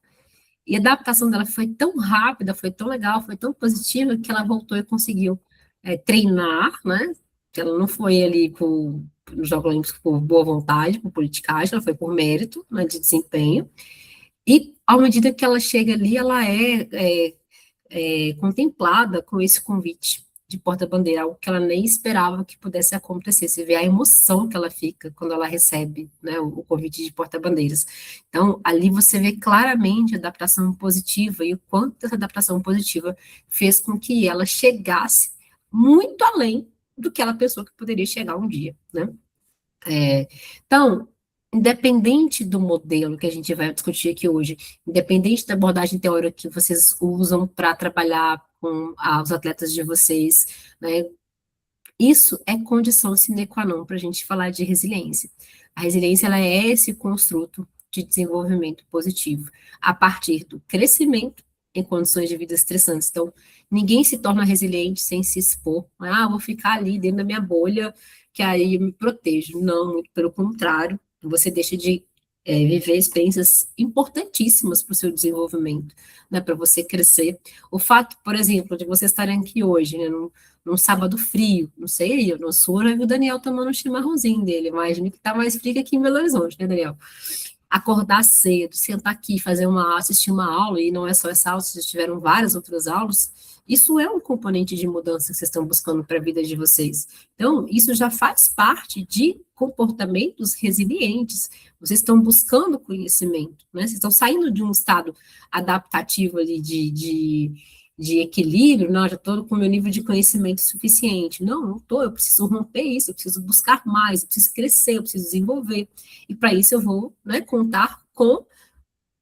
E a adaptação dela foi tão rápida, foi tão legal, foi tão positiva, que ela voltou e conseguiu treinar, né? Ela não foi ali nos Jogos Olímpicos por boa vontade, por politicagem, ela foi por mérito, né, de desempenho. E, à medida que ela chega ali, ela é contemplada com esse convite de porta-bandeira, algo que ela nem esperava que pudesse acontecer. Você vê a emoção que ela fica quando ela recebe, né, o convite de porta-bandeiras. Então, ali você vê claramente a adaptação positiva e o quanto essa adaptação positiva fez com que ela chegasse muito além do que ela pensou que poderia chegar um dia, né? Então, independente do modelo que a gente vai discutir aqui hoje, independente da abordagem teórica que vocês usam para trabalhar com os atletas de vocês, né? Isso é condição sine qua non para a gente falar de resiliência. A resiliência, ela é esse construto de desenvolvimento positivo, a partir do crescimento em condições de vida estressantes. Então, ninguém se torna resiliente sem se expor. Vou ficar ali dentro da minha bolha, que aí eu me protejo. Não, muito pelo contrário, você deixa de viver experiências importantíssimas para o seu desenvolvimento, né, para você crescer. O fato, por exemplo, de vocês estarem aqui hoje, né, num sábado frio, não sei, eu no sul, eu vi o Daniel tomando um chimarrãozinho dele, imagino que está mais frio que aqui em Belo Horizonte, né, Daniel? Acordar cedo, sentar aqui, fazer assistir uma aula, e não é só essa aula, vocês tiveram várias outras aulas, isso é um componente de mudança que vocês estão buscando para a vida de vocês. Então, isso já faz parte de comportamentos resilientes. Vocês estão buscando conhecimento, né? Vocês estão saindo de um estado adaptativo ali de equilíbrio, não, já estou com o meu nível de conhecimento suficiente. Não estou, eu preciso romper isso, eu preciso buscar mais, eu preciso crescer, eu preciso desenvolver. E para isso eu vou, né, contar com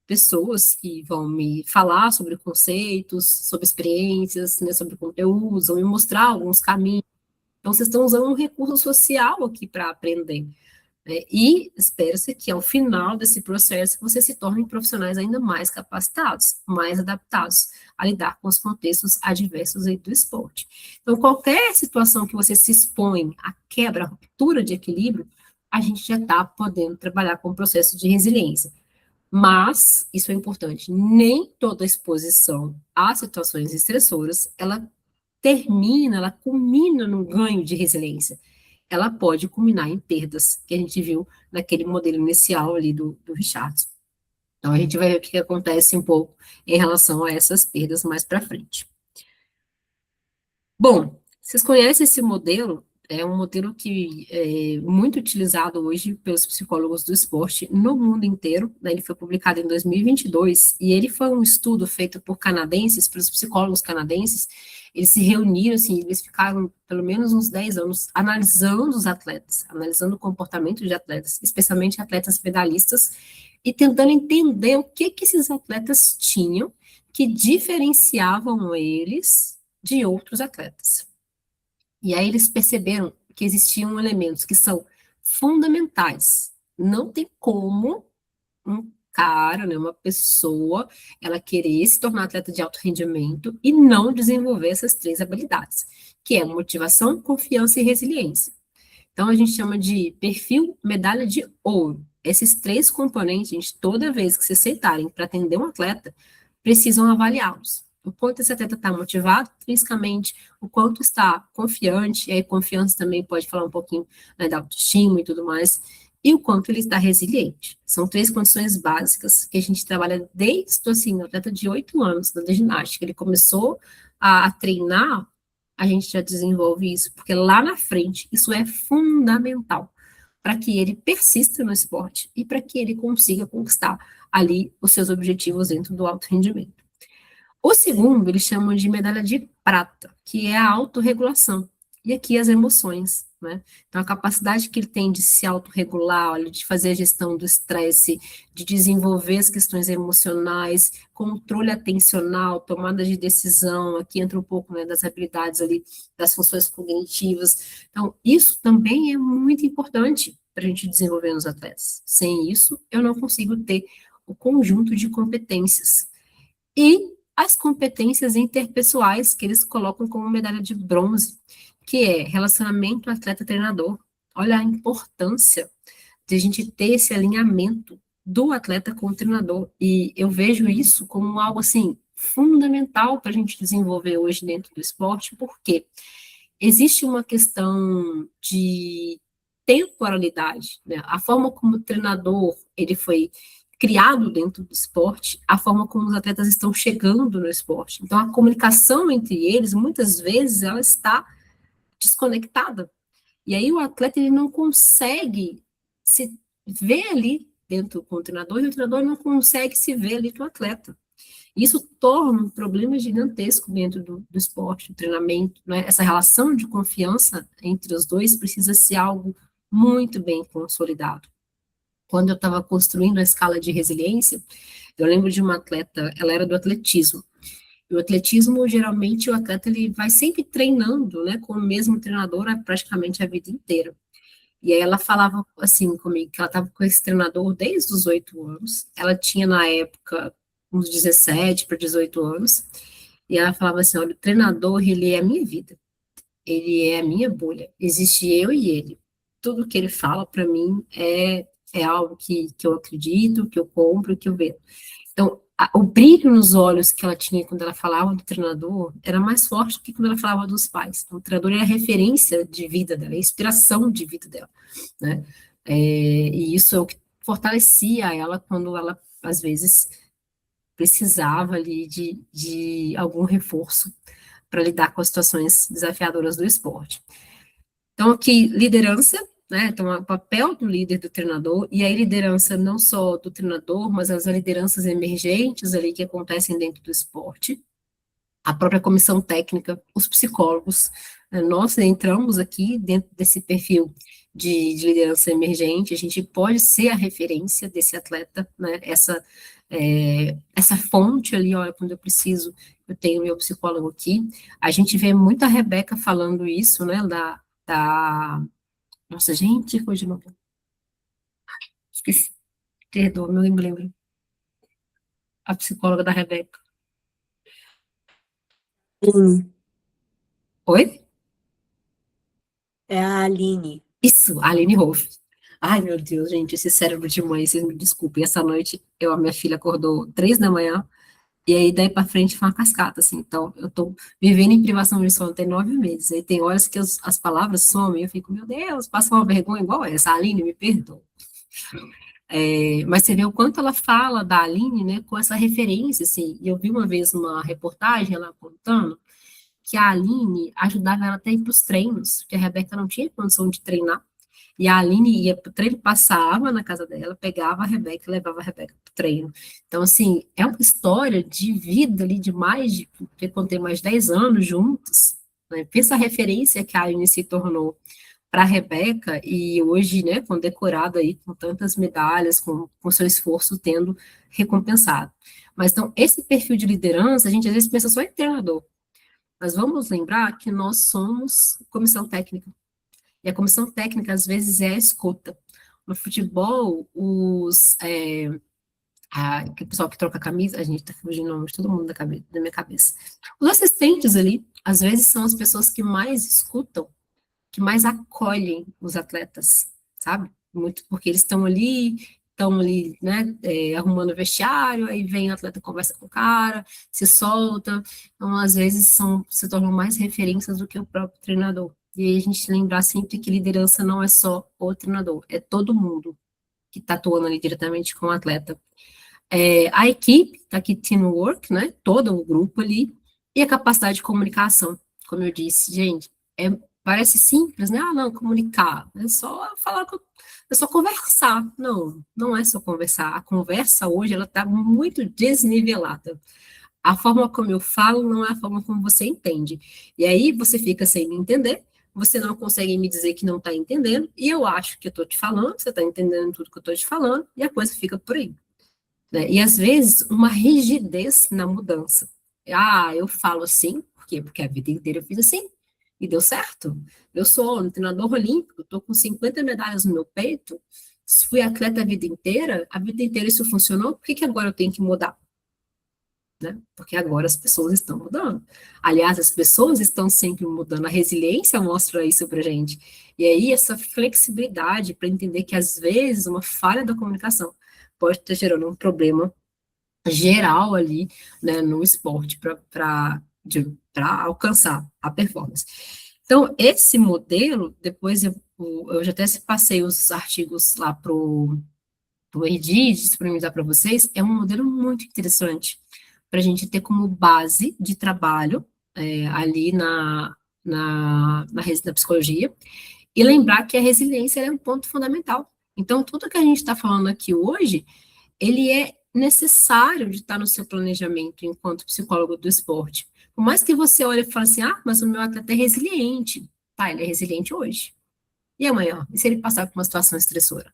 pessoas que vão me falar sobre conceitos, sobre experiências, né, sobre conteúdos, vão me mostrar alguns caminhos. Então, vocês estão usando um recurso social aqui para aprender. Né? E espera-se que, ao final desse processo, vocês se tornem profissionais ainda mais capacitados, mais adaptados a lidar com os contextos adversos aí do esporte. Então, qualquer situação que você se expõe à quebra, à ruptura de equilíbrio, a gente já está podendo trabalhar com o processo de resiliência. Mas, isso é importante, nem toda exposição a situações estressoras, ela culmina num ganho de resiliência. Ela pode culminar em perdas, que a gente viu naquele modelo inicial ali do Richardson. Então, a gente vai ver o que acontece um pouco em relação a essas perdas mais para frente. Bom, vocês conhecem esse modelo? É um modelo que é muito utilizado hoje pelos psicólogos do esporte no mundo inteiro, né? Ele foi publicado em 2022, e ele foi um estudo feito por canadenses, pelos psicólogos canadenses. Eles se reuniram, assim, eles ficaram pelo menos uns 10 anos analisando os atletas, analisando o comportamento de atletas, especialmente atletas medalhistas, e tentando entender o que esses atletas tinham que diferenciavam eles de outros atletas. E aí eles perceberam que existiam elementos que são fundamentais. Não tem como um cara, né, uma pessoa, ela querer se tornar atleta de alto rendimento e não desenvolver essas 3 habilidades, que é motivação, confiança e resiliência. Então, a gente chama de perfil medalha de ouro. Esses 3 componentes, gente, toda vez que vocês sentarem para atender um atleta, precisam avaliá-los. O quanto esse atleta está motivado, fisicamente, o quanto está confiante, e aí confiança também pode falar um pouquinho, né, da autoestima e tudo mais, e o quanto ele está resiliente. São 3 condições básicas que a gente trabalha desde, assim, o atleta de 8 anos, da ginástica, ele começou a treinar, a gente já desenvolve isso, porque lá na frente, isso é fundamental para que ele persista no esporte e para que ele consiga conquistar ali os seus objetivos dentro do alto rendimento. O segundo, eles chamam de medalha de prata, que é a autorregulação. E aqui as emoções, né? Então, a capacidade que ele tem de se autorregular, de fazer a gestão do estresse, de desenvolver as questões emocionais, controle atencional, tomada de decisão, aqui entra um pouco, né, das habilidades ali, das funções cognitivas. Então, isso também é muito importante para a gente desenvolver nos atletas. Sem isso, eu não consigo ter o conjunto de competências. E as competências interpessoais, que eles colocam como medalha de bronze, que é relacionamento atleta-treinador. Olha a importância de a gente ter esse alinhamento do atleta com o treinador, e eu vejo isso como algo, assim, fundamental para a gente desenvolver hoje dentro do esporte, porque existe uma questão de temporalidade, né? A forma como o treinador, ele foi criado dentro do esporte, a forma como os atletas estão chegando no esporte. Então, a comunicação entre eles, muitas vezes, ela está desconectada. E aí o atleta, ele não consegue se ver ali dentro com o treinador, e o treinador não consegue se ver ali com o atleta. Isso torna um problema gigantesco dentro do esporte, do treinamento, né? Essa relação de confiança entre os dois precisa ser algo muito bem consolidado. Quando eu estava construindo a escala de resiliência, eu lembro de uma atleta, ela era do atletismo, O atletismo, geralmente, o atleta ele vai sempre treinando, né, com o mesmo treinador praticamente a vida inteira. E aí ela falava assim comigo, que ela estava com esse treinador desde os 8 anos, ela tinha na época uns 17 para 18 anos, e ela falava assim, olha, o treinador, ele é a minha vida, ele é a minha bolha, existe eu e ele. Tudo que ele fala para mim é algo que eu acredito, que eu compro, que eu vejo. Então, o brilho nos olhos que ela tinha quando ela falava do treinador era mais forte do que quando ela falava dos pais. Então, o treinador é a referência de vida dela, é a inspiração de vida dela, né? E isso é o que fortalecia ela quando ela, às vezes, precisava ali de algum reforço para lidar com as situações desafiadoras do esporte. Então, aqui, liderança, né? Então, o papel do líder, do treinador, e aí liderança não só do treinador, mas as lideranças emergentes ali que acontecem dentro do esporte, a própria comissão técnica, os psicólogos, né? Nós entramos aqui dentro desse perfil de liderança emergente, a gente pode ser a referência desse atleta, né? Essa fonte ali, olha, quando eu preciso, eu tenho meu psicólogo aqui. A gente vê muito a Rebeca falando isso, né, nossa, gente, hoje não. Esqueci. Perdoa, não lembro. A psicóloga da Rebeca. Aline. Oi? É a Aline. Isso, a Aline Rolf. Ai, meu Deus, gente, esse cérebro de mãe, vocês me desculpem. Essa noite, a minha filha acordou 3 da manhã, e aí daí pra frente foi uma cascata, assim. Então, eu tô vivendo em privação de sono tem 9 meses. Aí tem horas que as palavras somem, eu fico, meu Deus, passa uma vergonha igual essa. Aline, me perdoa. Mas você vê o quanto ela fala da Aline, né, com essa referência, assim. E eu vi uma vez uma reportagem, ela contando, que a Aline ajudava ela até ir para os treinos, porque a Rebeca não tinha condição de treinar, e a Aline ia para o treino, passava na casa dela, pegava a Rebeca e levava a Rebeca para o treino. Então, assim, é uma história de vida ali de porque contei mais de 10 anos juntos, né? Pensa a referência que a Aline se tornou para a Rebeca, e hoje, né, condecorada aí com tantas medalhas, com seu esforço tendo recompensado. Mas, então, esse perfil de liderança, a gente às vezes pensa só em treinador, mas vamos lembrar que nós somos comissão técnica. E a comissão técnica, às vezes, é a escuta. No futebol, o pessoal que troca a camisa, a gente está fugindo o nome de todo mundo da minha cabeça. Os assistentes ali, às vezes, são as pessoas que mais escutam, que mais acolhem os atletas, sabe? Muito porque eles estão ali, né, arrumando o vestiário, aí vem o atleta, conversa com o cara, se solta, então às vezes se tornam mais referências do que o próprio treinador. E aí a gente lembrar sempre que liderança não é só o treinador, é todo mundo que está atuando ali diretamente com o atleta. A equipe, tá aqui teamwork, né, todo o grupo ali, e a capacidade de comunicação, como eu disse, gente, parece simples, né? Ah, não, comunicar, é só falar, é só conversar. Não, não é só conversar. A conversa hoje, ela está muito desnivelada. A forma como eu falo não é a forma como você entende. E aí você fica sem me entender, você não consegue me dizer que não está entendendo, e eu acho que eu estou te falando, você está entendendo tudo que eu estou te falando, e a coisa fica por aí, né? E às vezes uma rigidez na mudança. Ah, eu falo assim, por quê? Porque a vida inteira eu fiz assim, e deu certo. Eu sou um treinador olímpico, estou com 50 medalhas no meu peito, fui atleta a vida inteira isso funcionou, por que agora eu tenho que mudar? Né? Porque agora as pessoas estão mudando. Aliás, as pessoas estão sempre mudando, a resiliência mostra isso pra gente. E aí, essa flexibilidade para entender que, às vezes, uma falha da comunicação pode estar gerando um problema geral ali, né, no esporte, para alcançar a performance. Então, esse modelo, depois eu já até passei os artigos lá para o Erdi, disponibilizar para vocês, é um modelo muito interessante para a gente ter como base de trabalho ali na psicologia, e lembrar que a resiliência é um ponto fundamental. Então, tudo que a gente está falando aqui hoje, ele é necessário de estar no seu planejamento enquanto psicólogo do esporte. Por mais que você olhe e fale assim, ah, mas o meu atleta é resiliente. Tá, ele é resiliente hoje. E amanhã? E se ele passar por uma situação estressora?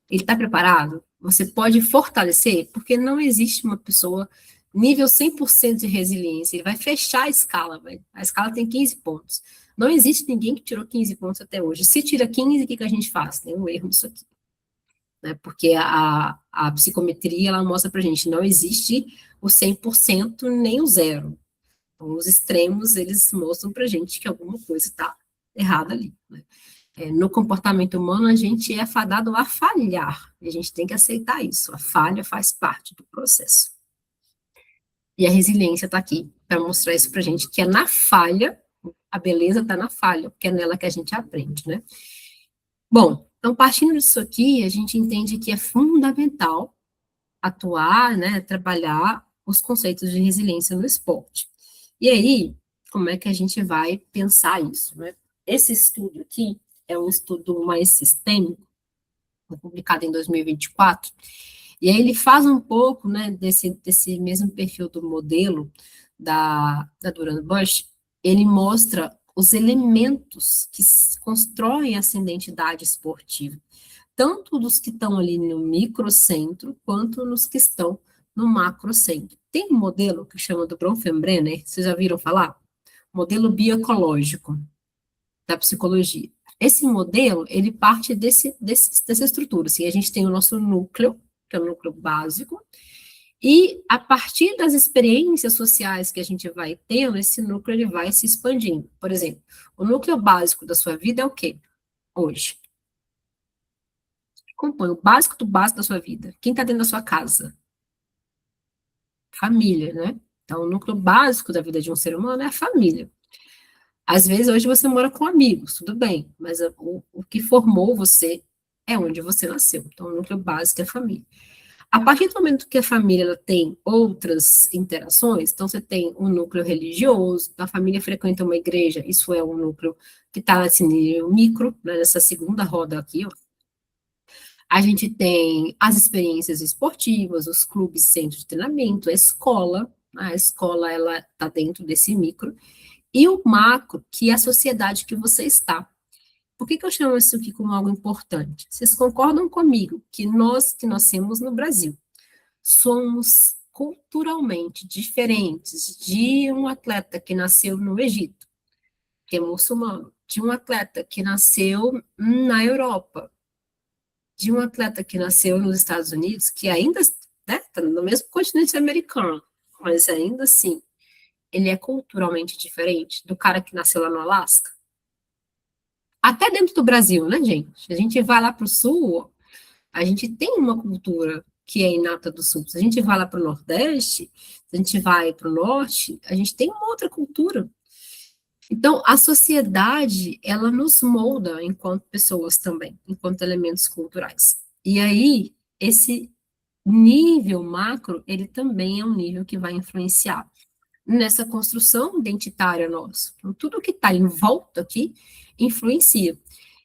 Ele está preparado? Você pode fortalecer? Porque não existe uma pessoa nível 100% de resiliência, ele vai fechar a escala, a escala tem 15 pontos. Não existe ninguém que tirou 15 pontos até hoje. Se tira 15, o que a gente faz? Tem um erro nisso aqui. Né? Porque a psicometria, ela mostra pra gente, não existe o 100% nem o zero. Então, os extremos, eles mostram pra gente que alguma coisa está errada ali. Né? No comportamento humano, a gente é fadado a falhar, e a gente tem que aceitar isso. A falha faz parte do processo. E a resiliência está aqui para mostrar isso pra gente, que é na falha, a beleza está na falha, porque é nela que a gente aprende, né? Bom, então, partindo disso aqui, a gente entende que é fundamental atuar, né, trabalhar os conceitos de resiliência no esporte. E aí, como é que a gente vai pensar isso, né? Esse estudo aqui é um estudo mais sistêmico, publicado em 2024, e aí ele faz um pouco, né, desse mesmo perfil do modelo da Duran Bush, ele mostra os elementos que constroem essa identidade esportiva, tanto dos que estão ali no microcentro, quanto nos que estão no macrocentro. Tem um modelo que chama do Bronfenbrenner, vocês já viram falar? Modelo bioecológico da psicologia. Esse modelo, ele parte dessa estrutura, assim, a gente tem o nosso núcleo, que é o núcleo básico, e a partir das experiências sociais que a gente vai tendo, esse núcleo ele vai se expandindo. Por exemplo, o núcleo básico da sua vida é o quê? Hoje. Compõe o básico do básico da sua vida. Quem está dentro da sua casa? Família, né? Então, o núcleo básico da vida de um ser humano é a família. Às vezes, hoje você mora com amigos, tudo bem, mas o que formou você é onde você nasceu. Então, o núcleo básico é a família. A partir do momento que a família ela tem outras interações, então você tem um núcleo religioso, a família frequenta uma igreja, isso é um núcleo que está nesse nível micro, né, nessa segunda roda aqui, ó. A gente tem as experiências esportivas, os clubes, centros de treinamento, a escola ela está dentro desse micro, e o macro, que é a sociedade que você está. Por que eu chamo isso aqui como algo importante? Vocês concordam comigo que nós que nascemos no Brasil somos culturalmente diferentes de um atleta que nasceu no Egito, que é muçulmano, de um atleta que nasceu na Europa, de um atleta que nasceu nos Estados Unidos, que ainda está no mesmo continente americano, mas ainda assim, ele é culturalmente diferente do cara que nasceu lá no Alasca? Até dentro do Brasil, né, gente? A gente vai lá para o Sul, a gente tem uma cultura que é inata do Sul. Se a gente vai lá para o Nordeste, se a gente vai para o Norte, a gente tem uma outra cultura. Então, a sociedade, ela nos molda enquanto pessoas também, enquanto elementos culturais. E aí, esse nível macro, ele também é um nível que vai influenciar nessa construção identitária nossa. Então, tudo que está em volta aqui influencia.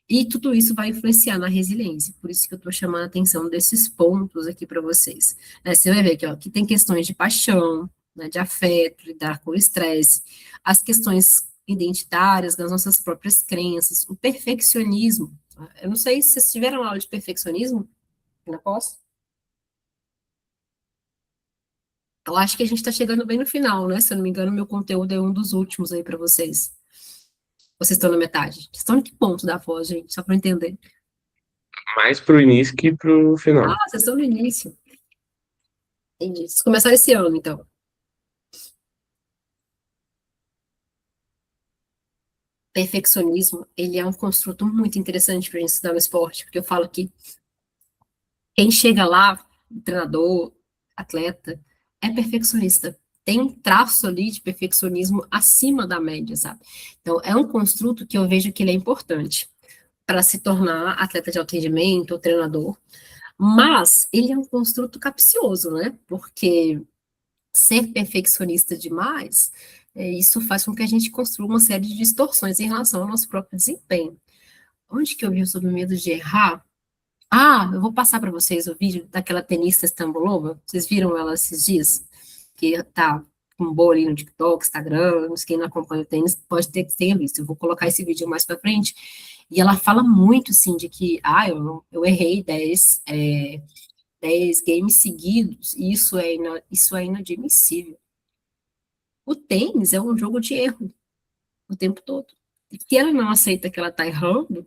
E tudo isso vai influenciar na resiliência. Por isso que eu estou chamando a atenção desses pontos aqui para vocês. Você vai ver aqui, ó, que tem questões de paixão, né, de afeto, lidar com o estresse, as questões identitárias das nossas próprias crenças, o perfeccionismo. Eu não sei se vocês tiveram aula de perfeccionismo na pós. Eu acho que a gente está chegando bem no final, né? Se eu não me engano, meu conteúdo é um dos últimos aí para vocês. Vocês estão na metade? Vocês estão em que ponto da pós, gente? Só para entender. Mais pro início que pro final. Ah, vocês estão no início. Entendi. Vocês começaram esse ano, então. Perfeccionismo, ele é um construto muito interessante para a gente estudar no esporte, porque eu falo que quem chega lá, treinador, atleta, é perfeccionista. Tem um traço ali de perfeccionismo acima da média, sabe? Então, é um construto que eu vejo que ele é importante para se tornar atleta de alto rendimento ou treinador, mas ele é um construto capcioso, né? Porque ser perfeccionista demais, isso faz com que a gente construa uma série de distorções em relação ao nosso próprio desempenho. Onde que eu vi sobre o medo de errar? Ah, eu vou passar para vocês o vídeo daquela tenista Stambulova. Vocês viram ela esses dias? Que tá com boa ali no TikTok, Instagram, quem não acompanha o tênis pode ter que tenha visto. Eu vou colocar esse vídeo mais para frente. E ela fala muito, assim, de que, eu errei 10 10 games seguidos, e isso é inadmissível. O tênis é um jogo de erro o tempo todo. E se ela não aceita que ela está errando,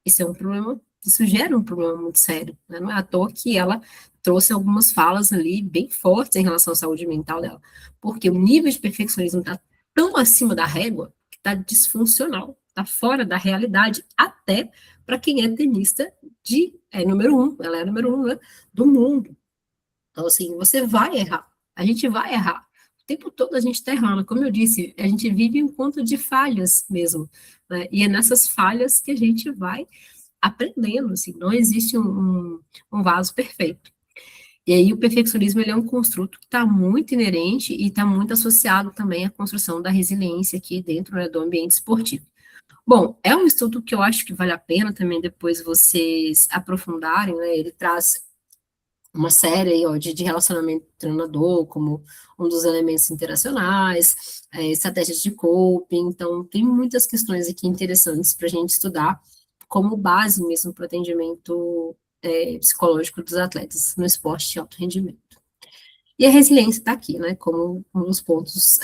isso é um problema, isso gera um problema muito sério, né? Não é à toa que ela trouxe algumas falas ali bem fortes em relação à saúde mental dela, porque o nível de perfeccionismo está tão acima da régua que está disfuncional, está fora da realidade, até para quem é tenista número um, ela é número um, né, do mundo. Então, assim, você vai errar, a gente vai errar. O tempo todo a gente está errando. Como eu disse, a gente vive um conto de falhas mesmo, né? E é nessas falhas que a gente vai aprendendo, assim, não existe um vaso perfeito. E aí o perfeccionismo, ele é um construto que está muito inerente e está muito associado também à construção da resiliência aqui dentro, né, do ambiente esportivo. Bom, é um estudo que eu acho que vale a pena também depois vocês aprofundarem, né, ele traz uma série aí, ó, de relacionamento treinador, como um dos elementos interacionais, estratégias de coping, então tem muitas questões aqui interessantes para a gente estudar, como base mesmo para o atendimento psicológico dos atletas no esporte de alto rendimento. E a resiliência está aqui, né, como um dos pontos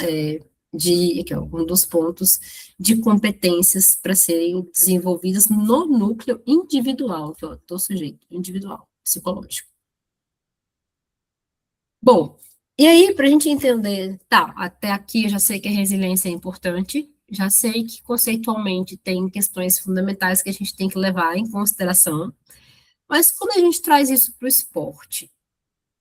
um dos pontos de competências para serem desenvolvidas no núcleo individual, que é do sujeito individual, psicológico. Bom, e aí, para a gente entender, tá, até aqui eu já sei que a resiliência é importante, já sei que conceitualmente tem questões fundamentais que a gente tem que levar em consideração, mas quando a gente traz isso para o esporte,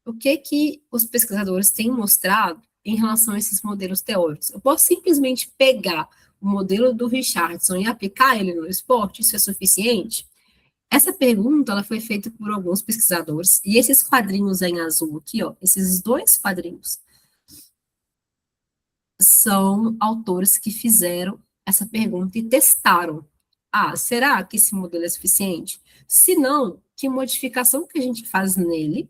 o que os pesquisadores têm mostrado em relação a esses modelos teóricos? Eu posso simplesmente pegar o modelo do Richardson e aplicar ele no esporte? Isso é suficiente? Essa pergunta ela foi feita por alguns pesquisadores, e esses quadrinhos em azul aqui, ó, esses 2 quadrinhos, são autores que fizeram essa pergunta e testaram. Será que esse modelo é suficiente? Se não, que modificação que a gente faz nele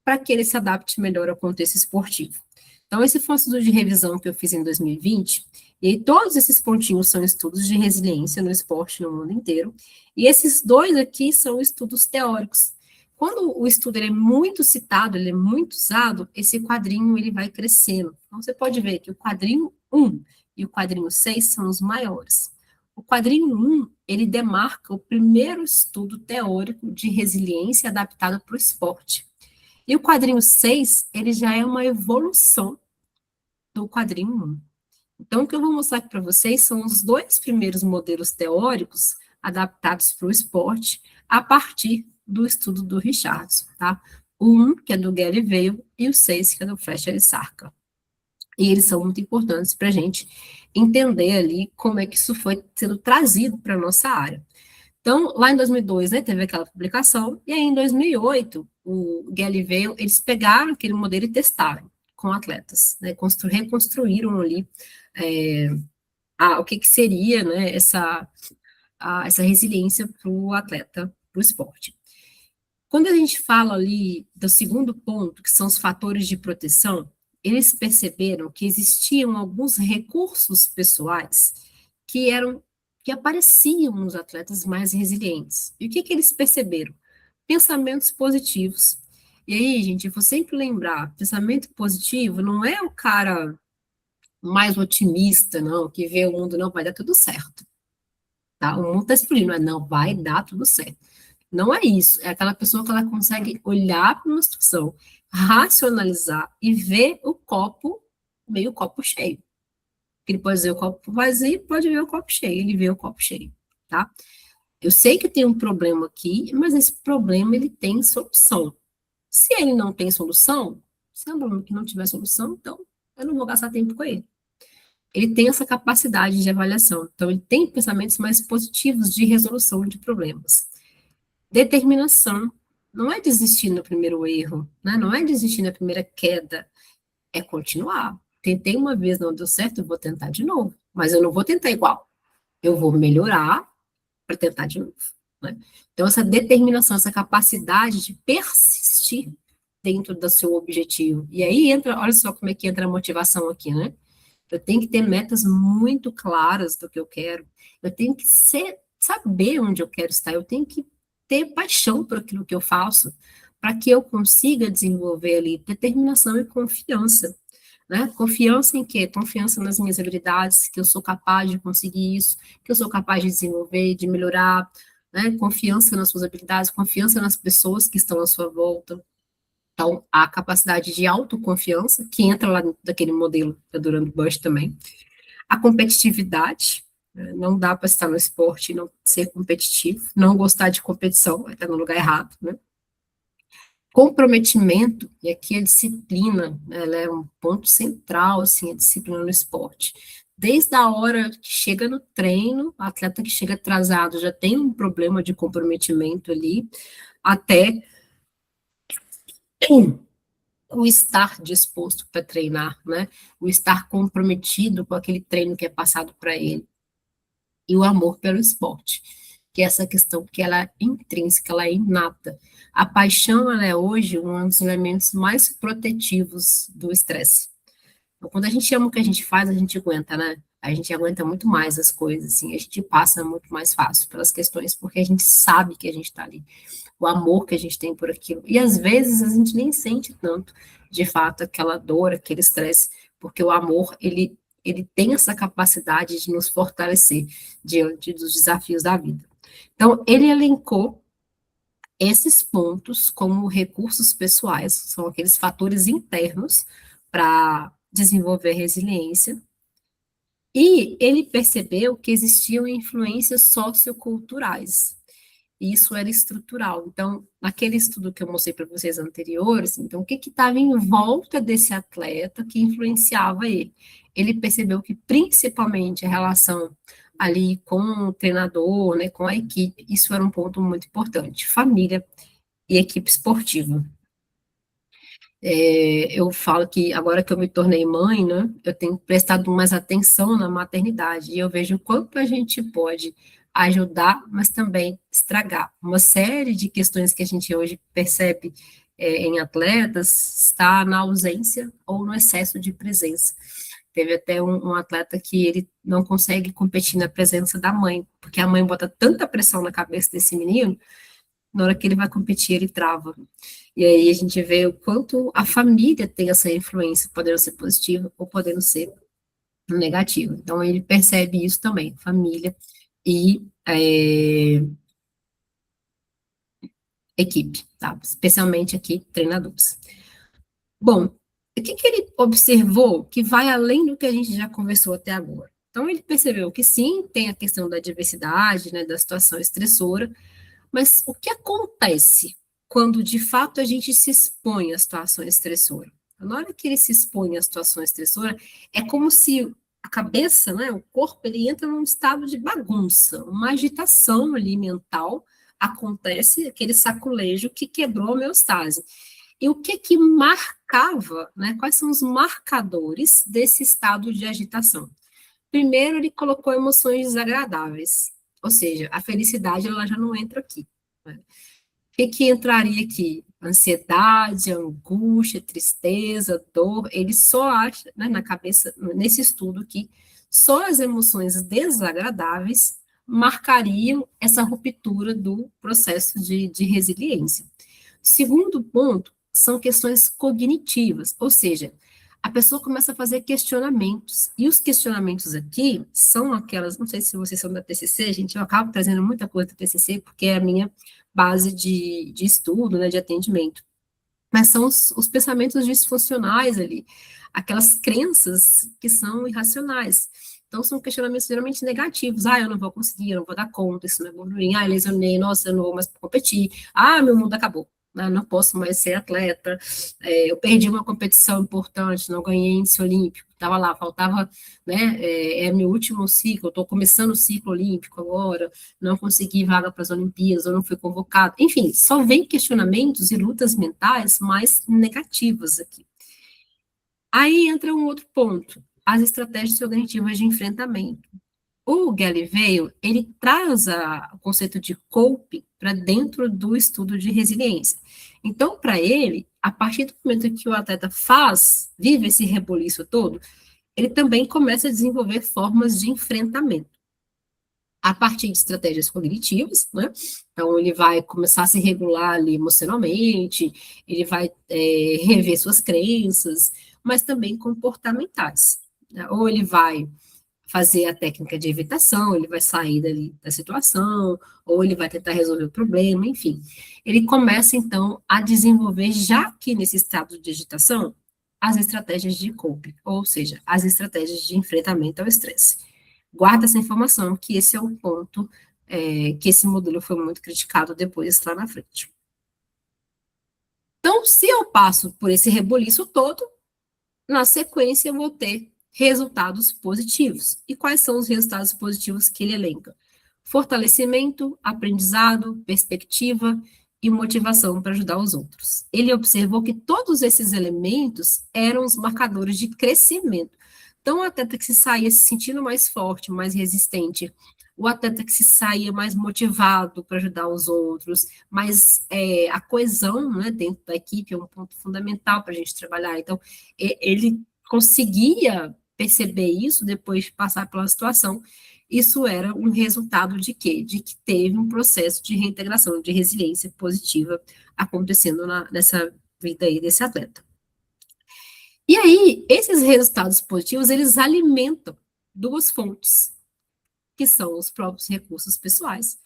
para que ele se adapte melhor ao contexto esportivo? Então, esse foi um estudo de revisão que eu fiz em 2020, e aí todos esses pontinhos são estudos de resiliência no esporte no mundo inteiro, e esses 2 aqui são estudos teóricos. Quando o estudo ele é muito citado, ele é muito usado, esse quadrinho ele vai crescendo. Então, você pode ver que o quadrinho 1 e o quadrinho 6 são os maiores. O quadrinho 1, ele demarca o primeiro estudo teórico de resiliência adaptado para o esporte. E o quadrinho 6, ele já é uma evolução do quadrinho 1. Então, o que eu vou mostrar aqui para vocês são os 2 primeiros modelos teóricos adaptados para o esporte a partir do estudo do Richardson, tá? O 1, que é do Gary Vail, e o 6, que é do Fletcher e Sarka. E eles são muito importantes para a gente entender ali como é que isso foi sendo trazido para a nossa área. Então, lá em 2002, né, teve aquela publicação, e aí em 2008, o Gary Vail, eles pegaram aquele modelo e testaram com atletas, né, reconstruíram ali o que seria, né, essa resiliência para o atleta, para o esporte. Quando a gente fala ali do segundo ponto, que são os fatores de proteção, eles perceberam que existiam alguns recursos pessoais que apareciam nos atletas mais resilientes. E o que eles perceberam? Pensamentos positivos. E aí, gente, eu vou sempre lembrar, pensamento positivo não é o cara mais otimista, não, que vê o mundo, não, vai dar tudo certo. Tá? O mundo está explodindo, não, vai dar tudo certo. Não é isso, é aquela pessoa que ela consegue olhar para uma situação, racionalizar e ver o copo, meio copo cheio. Ele pode ver o copo vazio, pode ver o copo cheio, ele vê o copo cheio, tá? Eu sei que tem um problema aqui, mas esse problema, ele tem solução. Se ele não tem solução, se é um problema que não tiver solução, então eu não vou gastar tempo com ele. Ele tem essa capacidade de avaliação, então ele tem pensamentos mais positivos de resolução de problemas. Determinação, não é desistir no primeiro erro, né? Não é desistir na primeira queda, é continuar. Tentei uma vez, não deu certo, eu vou tentar de novo, mas eu não vou tentar igual, eu vou melhorar para tentar de novo, né? Então, essa determinação, essa capacidade de persistir dentro do seu objetivo, e aí entra, olha só como é que entra a motivação aqui, né? Eu tenho que ter metas muito claras do que eu quero, eu tenho que saber onde eu quero estar, eu tenho que ter paixão por aquilo que eu faço, para que eu consiga desenvolver ali determinação e confiança, né? Confiança em quê? Confiança nas minhas habilidades, que eu sou capaz de conseguir isso, que eu sou capaz de desenvolver, de melhorar, né? Confiança nas suas habilidades, confiança nas pessoas que estão à sua volta. Então, a capacidade de autoconfiança, que entra lá daquele modelo da Durand Bush também. A competitividade, né? Não dá para estar no esporte e não ser competitivo, não gostar de competição, vai estar no lugar errado, né? Comprometimento, e aqui a disciplina, né, ela é um ponto central, assim, a disciplina no esporte. Desde a hora que chega no treino, o atleta que chega atrasado já tem um problema de comprometimento ali, até o estar disposto para treinar, né? O estar comprometido com aquele treino que é passado para ele. E o amor pelo esporte, que é essa questão que ela é intrínseca, ela é inata. A paixão, ela é hoje um dos elementos mais protetivos do estresse. Então, quando a gente ama o que a gente faz, a gente aguenta, né? A gente aguenta muito mais as coisas, assim, a gente passa muito mais fácil pelas questões, porque a gente sabe que a gente está ali, o amor que a gente tem por aquilo. E às vezes a gente nem sente tanto, de fato, aquela dor, aquele estresse, porque o amor, ele tem essa capacidade de nos fortalecer diante dos desafios da vida. Então, ele elencou esses pontos como recursos pessoais, são aqueles fatores internos para desenvolver resiliência, e ele percebeu que existiam influências socioculturais, e isso era estrutural. Então, naquele estudo que eu mostrei para vocês anteriores, então, o que estava em volta desse atleta que influenciava ele? Ele percebeu que, principalmente, a relação ali com o treinador, né, com a equipe, isso era um ponto muito importante. Família e equipe esportiva. Eu falo que agora que eu me tornei mãe, né, eu tenho prestado mais atenção na maternidade, e eu vejo o quanto a gente pode ajudar, mas também estragar. Uma série de questões que a gente hoje percebe em atletas está na ausência ou no excesso de presença. Teve até um atleta que ele não consegue competir na presença da mãe, porque a mãe bota tanta pressão na cabeça desse menino, na hora que ele vai competir, ele trava. E aí a gente vê o quanto a família tem essa influência, podendo ser positiva ou podendo ser negativa. Então, ele percebe isso também, família e equipe, tá? Especialmente aqui, treinadores. Bom, o que ele observou que vai além do que a gente já conversou até agora? Então, ele percebeu que sim, tem a questão da diversidade, né, da situação estressora, mas o que acontece quando, de fato, a gente se expõe à situação estressora? Na hora que ele se expõe à situação estressora, é como se a cabeça, né, o corpo, ele entra num estado de bagunça, uma agitação ali mental, acontece aquele saculejo que quebrou a homeostase. E o que marcava, né, quais são os marcadores desse estado de agitação? Primeiro, ele colocou emoções desagradáveis, ou seja, a felicidade ela já não entra aqui, né? O que entraria aqui? Ansiedade, angústia, tristeza, dor, ele só acha, né, na cabeça, nesse estudo aqui, só as emoções desagradáveis marcariam essa ruptura do processo de resiliência. Segundo ponto, são questões cognitivas, ou seja, a pessoa começa a fazer questionamentos, e os questionamentos aqui são aquelas, não sei se vocês são da TCC, gente, eu acabo trazendo muita coisa da TCC, porque é a minha base de estudo, né, de atendimento, mas são os pensamentos disfuncionais ali, aquelas crenças que são irracionais. Então, são questionamentos geralmente negativos. Eu não vou conseguir, eu não vou dar conta, isso não é bom para mim. Lesionei, nossa, eu não vou mais competir. Meu mundo acabou. Não posso mais ser atleta, eu perdi uma competição importante, não ganhei índice olímpico, estava lá, faltava, né, é meu último ciclo, estou começando o ciclo olímpico agora, não consegui vaga para as Olimpíadas, eu não fui convocado, enfim, só vem questionamentos e lutas mentais mais negativas aqui. Aí entra um outro ponto, as estratégias cognitivas de enfrentamento. O Galileu, ele traz o conceito de coping para dentro do estudo de resiliência. Então, para ele, a partir do momento que o atleta vive esse reboliço todo, ele também começa a desenvolver formas de enfrentamento. a partir de estratégias cognitivas, né? Então, ele vai começar a se regular ali emocionalmente, ele vai rever suas crenças, mas também comportamentais, né? Ou ele vai fazer a técnica de evitação, ele vai sair dali da situação, ou ele vai tentar resolver o problema, enfim. Ele começa, então, a desenvolver, já que nesse estado de agitação, as estratégias de coping, ou seja, as estratégias de enfrentamento ao estresse. Guarda essa informação, que esse é um ponto que esse modelo foi muito criticado depois lá na frente. Então, se eu passo por esse reboliço todo, na sequência eu vou ter resultados positivos. E quais são os resultados positivos que ele elenca? Fortalecimento, aprendizado, perspectiva e motivação para ajudar os outros. Ele observou que todos esses elementos eram os marcadores de crescimento. Então, o atleta que se saía se sentindo mais forte, mais resistente, o atleta que se saía mais motivado para ajudar os outros, mas a coesão, né, dentro da equipe é um ponto fundamental para a gente trabalhar. Então, ele conseguia perceber isso depois de passar pela situação. Isso era um resultado de quê? De que teve um processo de reintegração, de resiliência positiva acontecendo nessa vida aí desse atleta. E aí, esses resultados positivos, eles alimentam duas fontes, que são os próprios recursos pessoais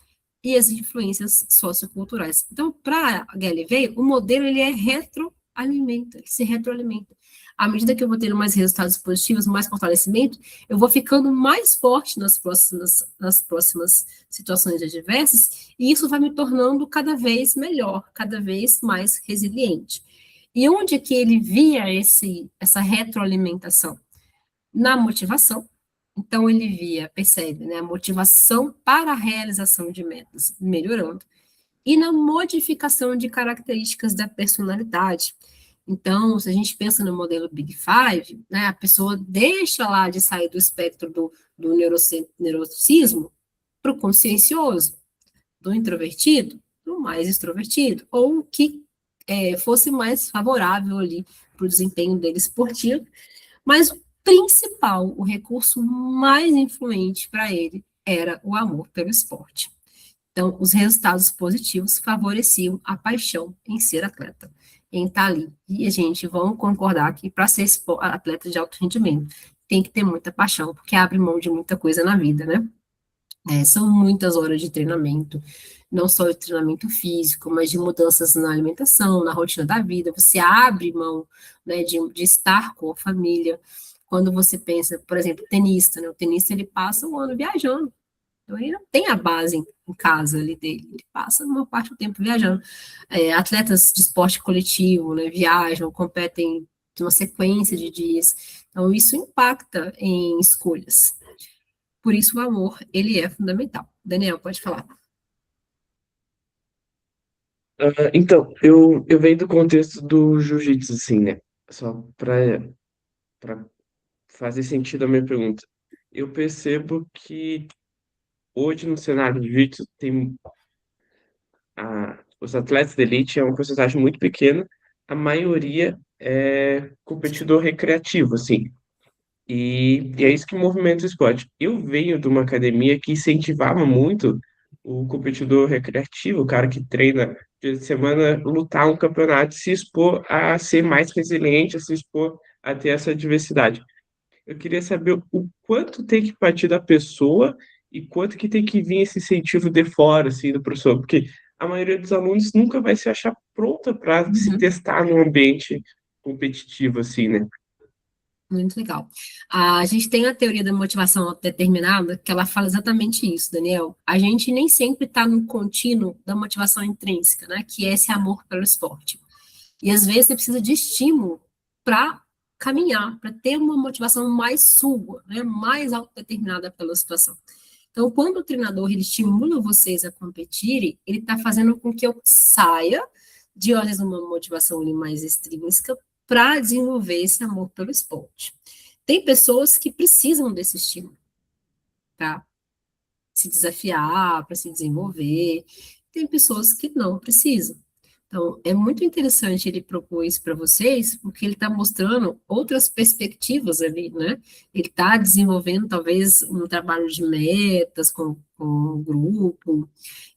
e as influências socioculturais. Então, para a GLV, o modelo ele retroalimenta, ele se retroalimenta. À medida que eu vou tendo mais resultados positivos, mais fortalecimento, eu vou ficando mais forte nas próximas situações adversas, e isso vai me tornando cada vez melhor, cada vez mais resiliente. E onde é que ele via essa retroalimentação? Na motivação. Então, ele percebe, né, a motivação para a realização de metas melhorando, e na modificação de características da personalidade. Então, se a gente pensa no modelo Big Five, né, a pessoa deixa lá de sair do espectro do neuroticismo para o consciencioso, do introvertido para o mais extrovertido, ou que fosse mais favorável ali para o desempenho dele esportivo, mas o principal, o recurso mais influente para ele era o amor pelo esporte. Então, os resultados positivos favoreciam a paixão em ser atleta, em estar ali. E a gente vamos concordar que para ser atleta de alto rendimento, tem que ter muita paixão, porque abre mão de muita coisa na vida, né? São muitas horas de treinamento, não só de treinamento físico, mas de mudanças na alimentação, na rotina da vida. Você abre mão, né, de estar com a família. Quando você pensa, por exemplo, tenista, né? O tenista ele passa um ano viajando. Então, ele não tem a base em casa ali dele, ele passa uma parte do tempo viajando. Atletas de esporte coletivo, né, viajam, competem de uma sequência de dias. Então, isso impacta em escolhas. Por isso, o amor, ele é fundamental. Daniel, pode falar. Então, eu venho do contexto do jiu-jitsu, assim, né? Só para fazer sentido a minha pergunta. Eu percebo que hoje no cenário de jiu-jitsu tem os atletas de elite é uma porcentagem muito pequena, a maioria é competidor recreativo, assim. E é isso que movimenta o esporte. Eu venho de uma academia que incentivava muito o competidor recreativo, o cara que treina dia de semana, lutar um campeonato, se expor a ser mais resiliente, a se expor a ter essa diversidade. Eu queria saber o quanto tem que partir da pessoa e quanto que tem que vir esse incentivo de fora, assim, do professor, porque a maioria dos alunos nunca vai se achar pronta para se testar num ambiente competitivo, assim, né? Muito legal. A gente tem a teoria da motivação determinada, que ela fala exatamente isso, Daniel. A gente nem sempre está no contínuo da motivação intrínseca, né? Que é esse amor pelo esporte. E às vezes você precisa de estímulo para caminhar, para ter uma motivação mais sua, né? Mais autodeterminada pela situação. Então, quando o treinador ele estimula vocês a competirem, ele está fazendo com que eu saia de, às vezes, uma motivação ali mais extrínseca para desenvolver esse amor pelo esporte. Tem pessoas que precisam desse estímulo para se desafiar, para se desenvolver. Tem pessoas que não precisam. Então, é muito interessante ele propor isso para vocês, porque ele está mostrando outras perspectivas ali, né? Ele está desenvolvendo, talvez, um trabalho de metas com o grupo,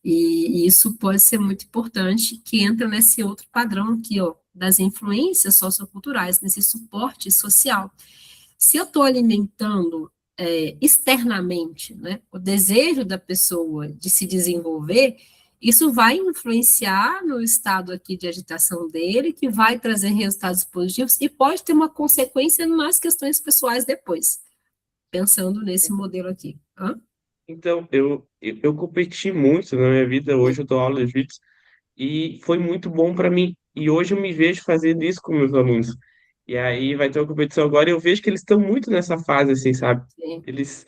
e isso pode ser muito importante, que entra nesse outro padrão aqui, ó, das influências socioculturais, nesse suporte social. Se eu estou alimentando externamente, né, o desejo da pessoa de se desenvolver, isso vai influenciar no estado aqui de agitação dele, que vai trazer resultados positivos e pode ter uma consequência nas questões pessoais depois, pensando nesse modelo aqui. Hã? Então, eu competi muito na minha vida, hoje eu dou aula de jiu-jitsu, e foi muito bom para mim. E hoje eu me vejo fazendo isso com meus alunos. E aí vai ter uma competição agora e eu vejo que eles estão muito nessa fase, assim, sabe? Sim. Eles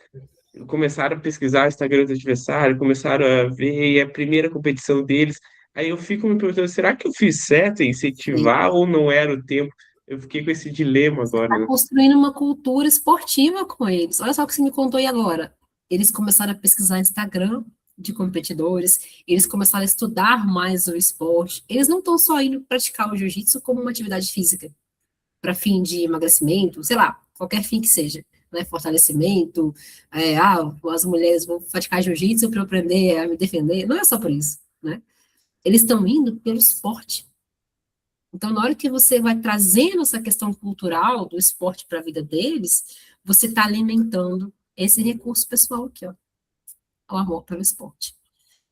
começaram a pesquisar o Instagram do adversário, começaram a ver a primeira competição deles. Aí eu fico me perguntando, será que eu fiz certo em incentivar ou não era o tempo? Eu fiquei com esse dilema agora, Está né? construindo uma cultura esportiva com eles. Olha só o que você me contou aí agora. Eles começaram a pesquisar Instagram de competidores, eles começaram a estudar mais o esporte. Eles não estão só indo praticar o jiu-jitsu como uma atividade física, para fim de emagrecimento, sei lá, qualquer fim que seja, né, fortalecimento, as mulheres vão praticar jiu-jitsu para eu aprender a me defender, não é só por isso, né? Eles estão indo pelo esporte. Então, na hora que você vai trazendo essa questão cultural do esporte para a vida deles, você está alimentando esse recurso pessoal aqui, ó, o amor pelo esporte.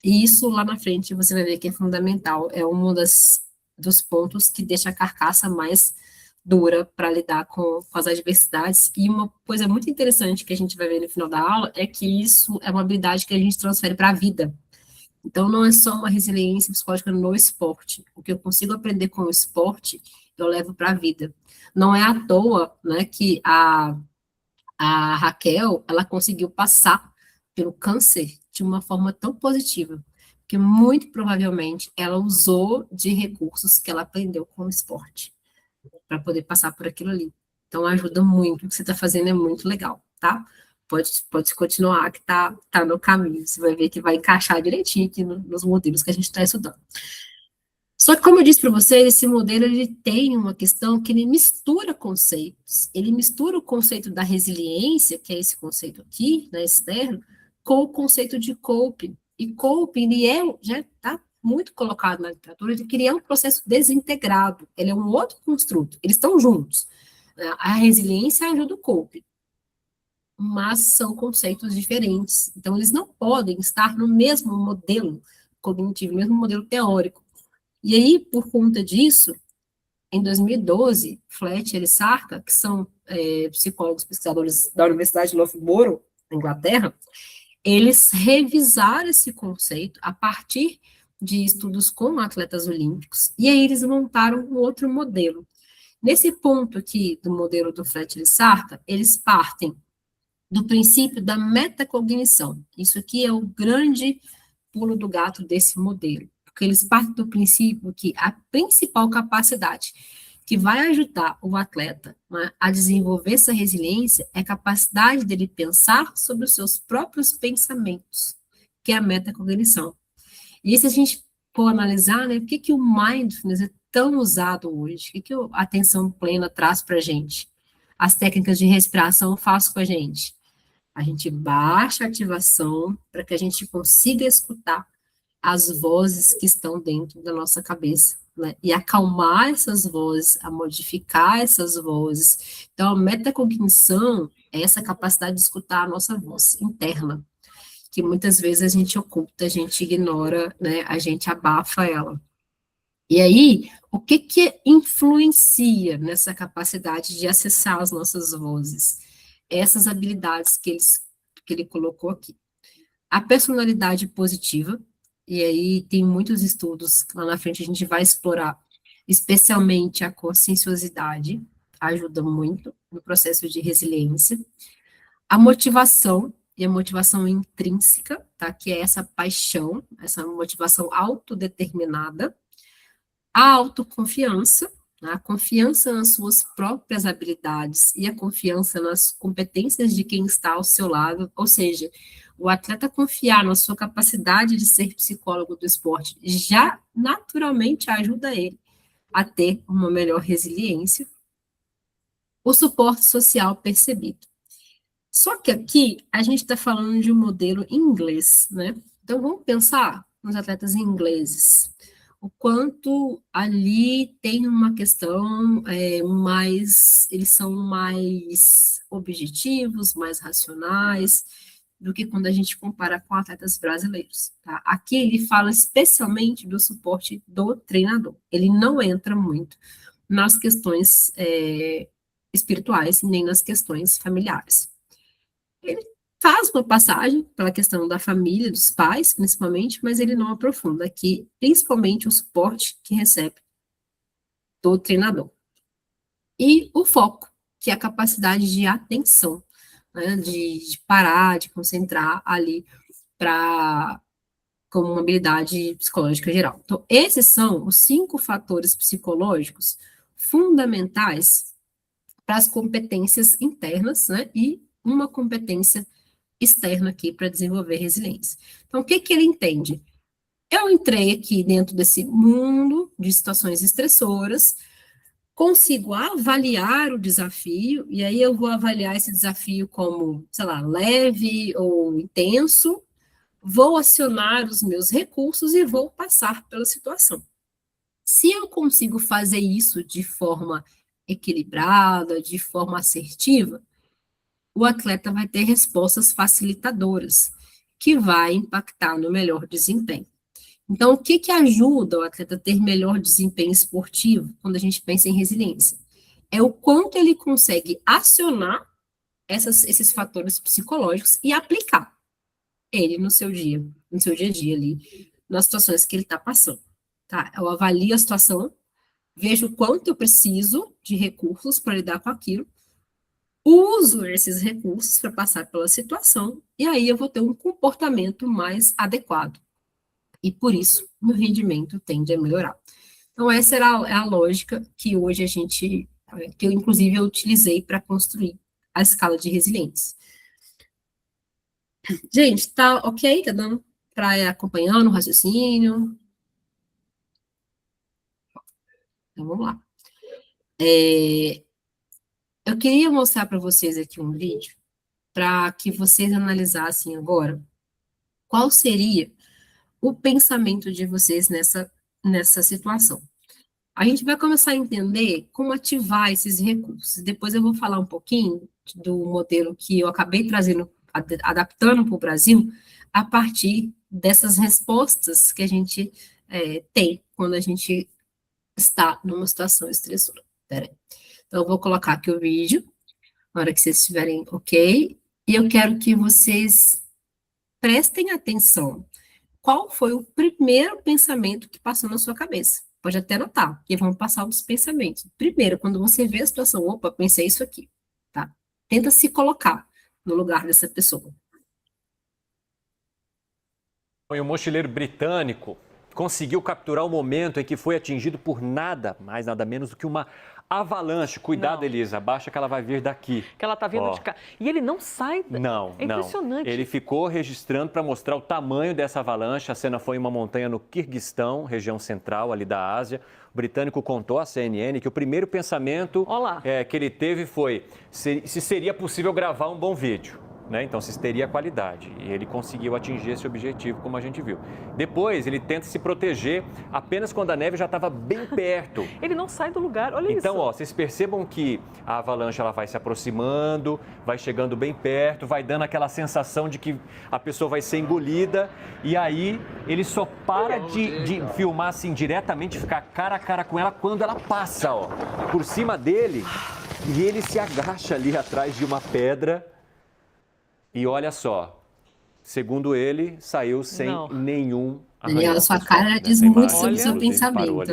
E isso lá na frente você vai ver que é fundamental, é um dos pontos que deixa a carcaça mais dura para lidar com as adversidades. E uma coisa muito interessante que a gente vai ver no final da aula é que isso é uma habilidade que a gente transfere para a vida. Então, não é só uma resiliência psicológica no esporte. O que eu consigo aprender com o esporte, eu levo para a vida. Não é à toa, né, que a Raquel, ela conseguiu passar pelo câncer de uma forma tão positiva, porque muito provavelmente ela usou de recursos que ela aprendeu com o esporte para poder passar por aquilo ali. Então, ajuda muito. O que você está fazendo é muito legal, tá? Pode continuar, que tá no caminho. Você vai ver que vai encaixar direitinho aqui nos modelos que a gente está estudando. Só que, como eu disse para vocês, esse modelo ele tem uma questão que ele mistura conceitos. Ele mistura o conceito da resiliência, que é esse conceito aqui, né, externo, com o conceito de coping. E coping, já está muito colocado na literatura, de que ele é um processo desintegrado, ele é um outro construto, eles estão juntos. A resiliência ajuda o coping, mas são conceitos diferentes. Então, eles não podem estar no mesmo modelo cognitivo, no mesmo modelo teórico. E aí, por conta disso, em 2012, Fletcher e Sarka, que são psicólogos pesquisadores da Universidade de Loughborough, na Inglaterra, eles revisaram esse conceito a partir de estudos com atletas olímpicos, e aí eles montaram um outro modelo. Nesse ponto aqui do modelo do Fletcher e Sarka, eles partem do princípio da metacognição. Isso aqui é o grande pulo do gato desse modelo, porque eles partem do princípio que a principal capacidade que vai ajudar o atleta, né, a desenvolver essa resiliência é a capacidade dele pensar sobre os seus próprios pensamentos, que é a metacognição. E se a gente for analisar, né, por que o mindfulness é tão usado hoje? O que a atenção plena traz para a gente? As técnicas de respiração fazem com a gente. A gente baixa a ativação para que a gente consiga escutar as vozes que estão dentro da nossa cabeça, né? E acalmar essas vozes, a modificar essas vozes. Então, a metacognição é essa capacidade de escutar a nossa voz interna, que muitas vezes a gente oculta, a gente ignora, né? A gente abafa ela. E aí, o que influencia nessa capacidade de acessar as nossas vozes? Essas habilidades que ele colocou aqui. A personalidade positiva, e aí tem muitos estudos, lá na frente a gente vai explorar, especialmente a conscienciosidade, ajuda muito no processo de resiliência. A motivação, e a motivação intrínseca, tá? Que é essa paixão, essa motivação autodeterminada. A autoconfiança, a confiança nas suas próprias habilidades e a confiança nas competências de quem está ao seu lado, ou seja, o atleta confiar na sua capacidade de ser psicólogo do esporte já naturalmente ajuda ele a ter uma melhor resiliência, o suporte social percebido. Só que aqui a gente está falando de um modelo inglês, né? Então vamos pensar nos atletas ingleses, o quanto ali tem uma questão eles são mais objetivos, mais racionais, do que quando a gente compara com atletas brasileiros, tá? Aqui ele fala especialmente do suporte do treinador, ele não entra muito nas questões espirituais, nem nas questões familiares. Ele faz uma passagem pela questão da família, dos pais, principalmente, mas ele não aprofunda aqui, principalmente o suporte que recebe do treinador. E o foco, que é a capacidade de atenção, né, de parar, de concentrar ali como uma habilidade psicológica geral. Então, esses são os 5 fatores psicológicos fundamentais para as competências internas, né, e uma competência externa aqui para desenvolver resiliência. Então, o que ele entende? Eu entrei aqui dentro desse mundo de situações estressoras, consigo avaliar o desafio, e aí eu vou avaliar esse desafio como, sei lá, leve ou intenso, vou acionar os meus recursos e vou passar pela situação. Se eu consigo fazer isso de forma equilibrada, de forma assertiva, o atleta vai ter respostas facilitadoras, que vai impactar no melhor desempenho. Então, o que ajuda o atleta a ter melhor desempenho esportivo, quando a gente pensa em resiliência? É o quanto ele consegue acionar esses fatores psicológicos e aplicar ele no seu dia a dia ali, nas situações que ele está passando, tá? Eu avalio a situação, vejo o quanto eu preciso de recursos para lidar com aquilo, uso esses recursos para passar pela situação, e aí eu vou ter um comportamento mais adequado. E por isso, meu rendimento tende a melhorar. Então, essa era a lógica que hoje que eu inclusive eu utilizei para construir a escala de resiliência. Gente, tá ok? Tá dando para ir acompanhando o raciocínio? Então, vamos lá. Eu queria mostrar para vocês aqui um vídeo para que vocês analisassem agora qual seria o pensamento de vocês nessa situação. A gente vai começar a entender como ativar esses recursos. Depois eu vou falar um pouquinho do modelo que eu acabei trazendo, adaptando para o Brasil, a partir dessas respostas que a gente tem quando a gente está numa situação estressora. Pera aí. Então, eu vou colocar aqui o vídeo, na hora que vocês estiverem ok, e eu quero que vocês prestem atenção. Qual foi o primeiro pensamento que passou na sua cabeça? Pode até anotar, porque vão passar os pensamentos. Primeiro, quando você vê a situação, opa, pensei isso aqui, tá? Tenta se colocar no lugar dessa pessoa. E o mochileiro britânico conseguiu capturar o momento em que foi atingido por nada mais, nada menos do que uma avalanche. Cuidado, não. Elisa, abaixa que ela vai vir daqui. Que ela tá vindo de cá. E ele não sai. Não, é impressionante. Ele ficou registrando para mostrar o tamanho dessa avalanche. A cena foi em uma montanha no Quirguistão, região central ali da Ásia. O britânico contou à CNN que o primeiro pensamento que ele teve foi se seria possível gravar um bom vídeo. Né? Então, se teria qualidade. E ele conseguiu atingir esse objetivo, como a gente viu. Depois, ele tenta se proteger apenas quando a neve já estava bem perto. Ele não sai do lugar, olha isso. Então, vocês percebam que a avalanche ela vai se aproximando, vai chegando bem perto, vai dando aquela sensação de que a pessoa vai ser engolida. E aí, ele só para de filmar assim diretamente, ficar cara a cara com ela quando ela passa, por cima dele. E ele se agacha ali atrás de uma pedra. E olha só, segundo ele, saiu sem nenhum arranhão. Daniela, sua cara diz muito sobre o seu pensamento.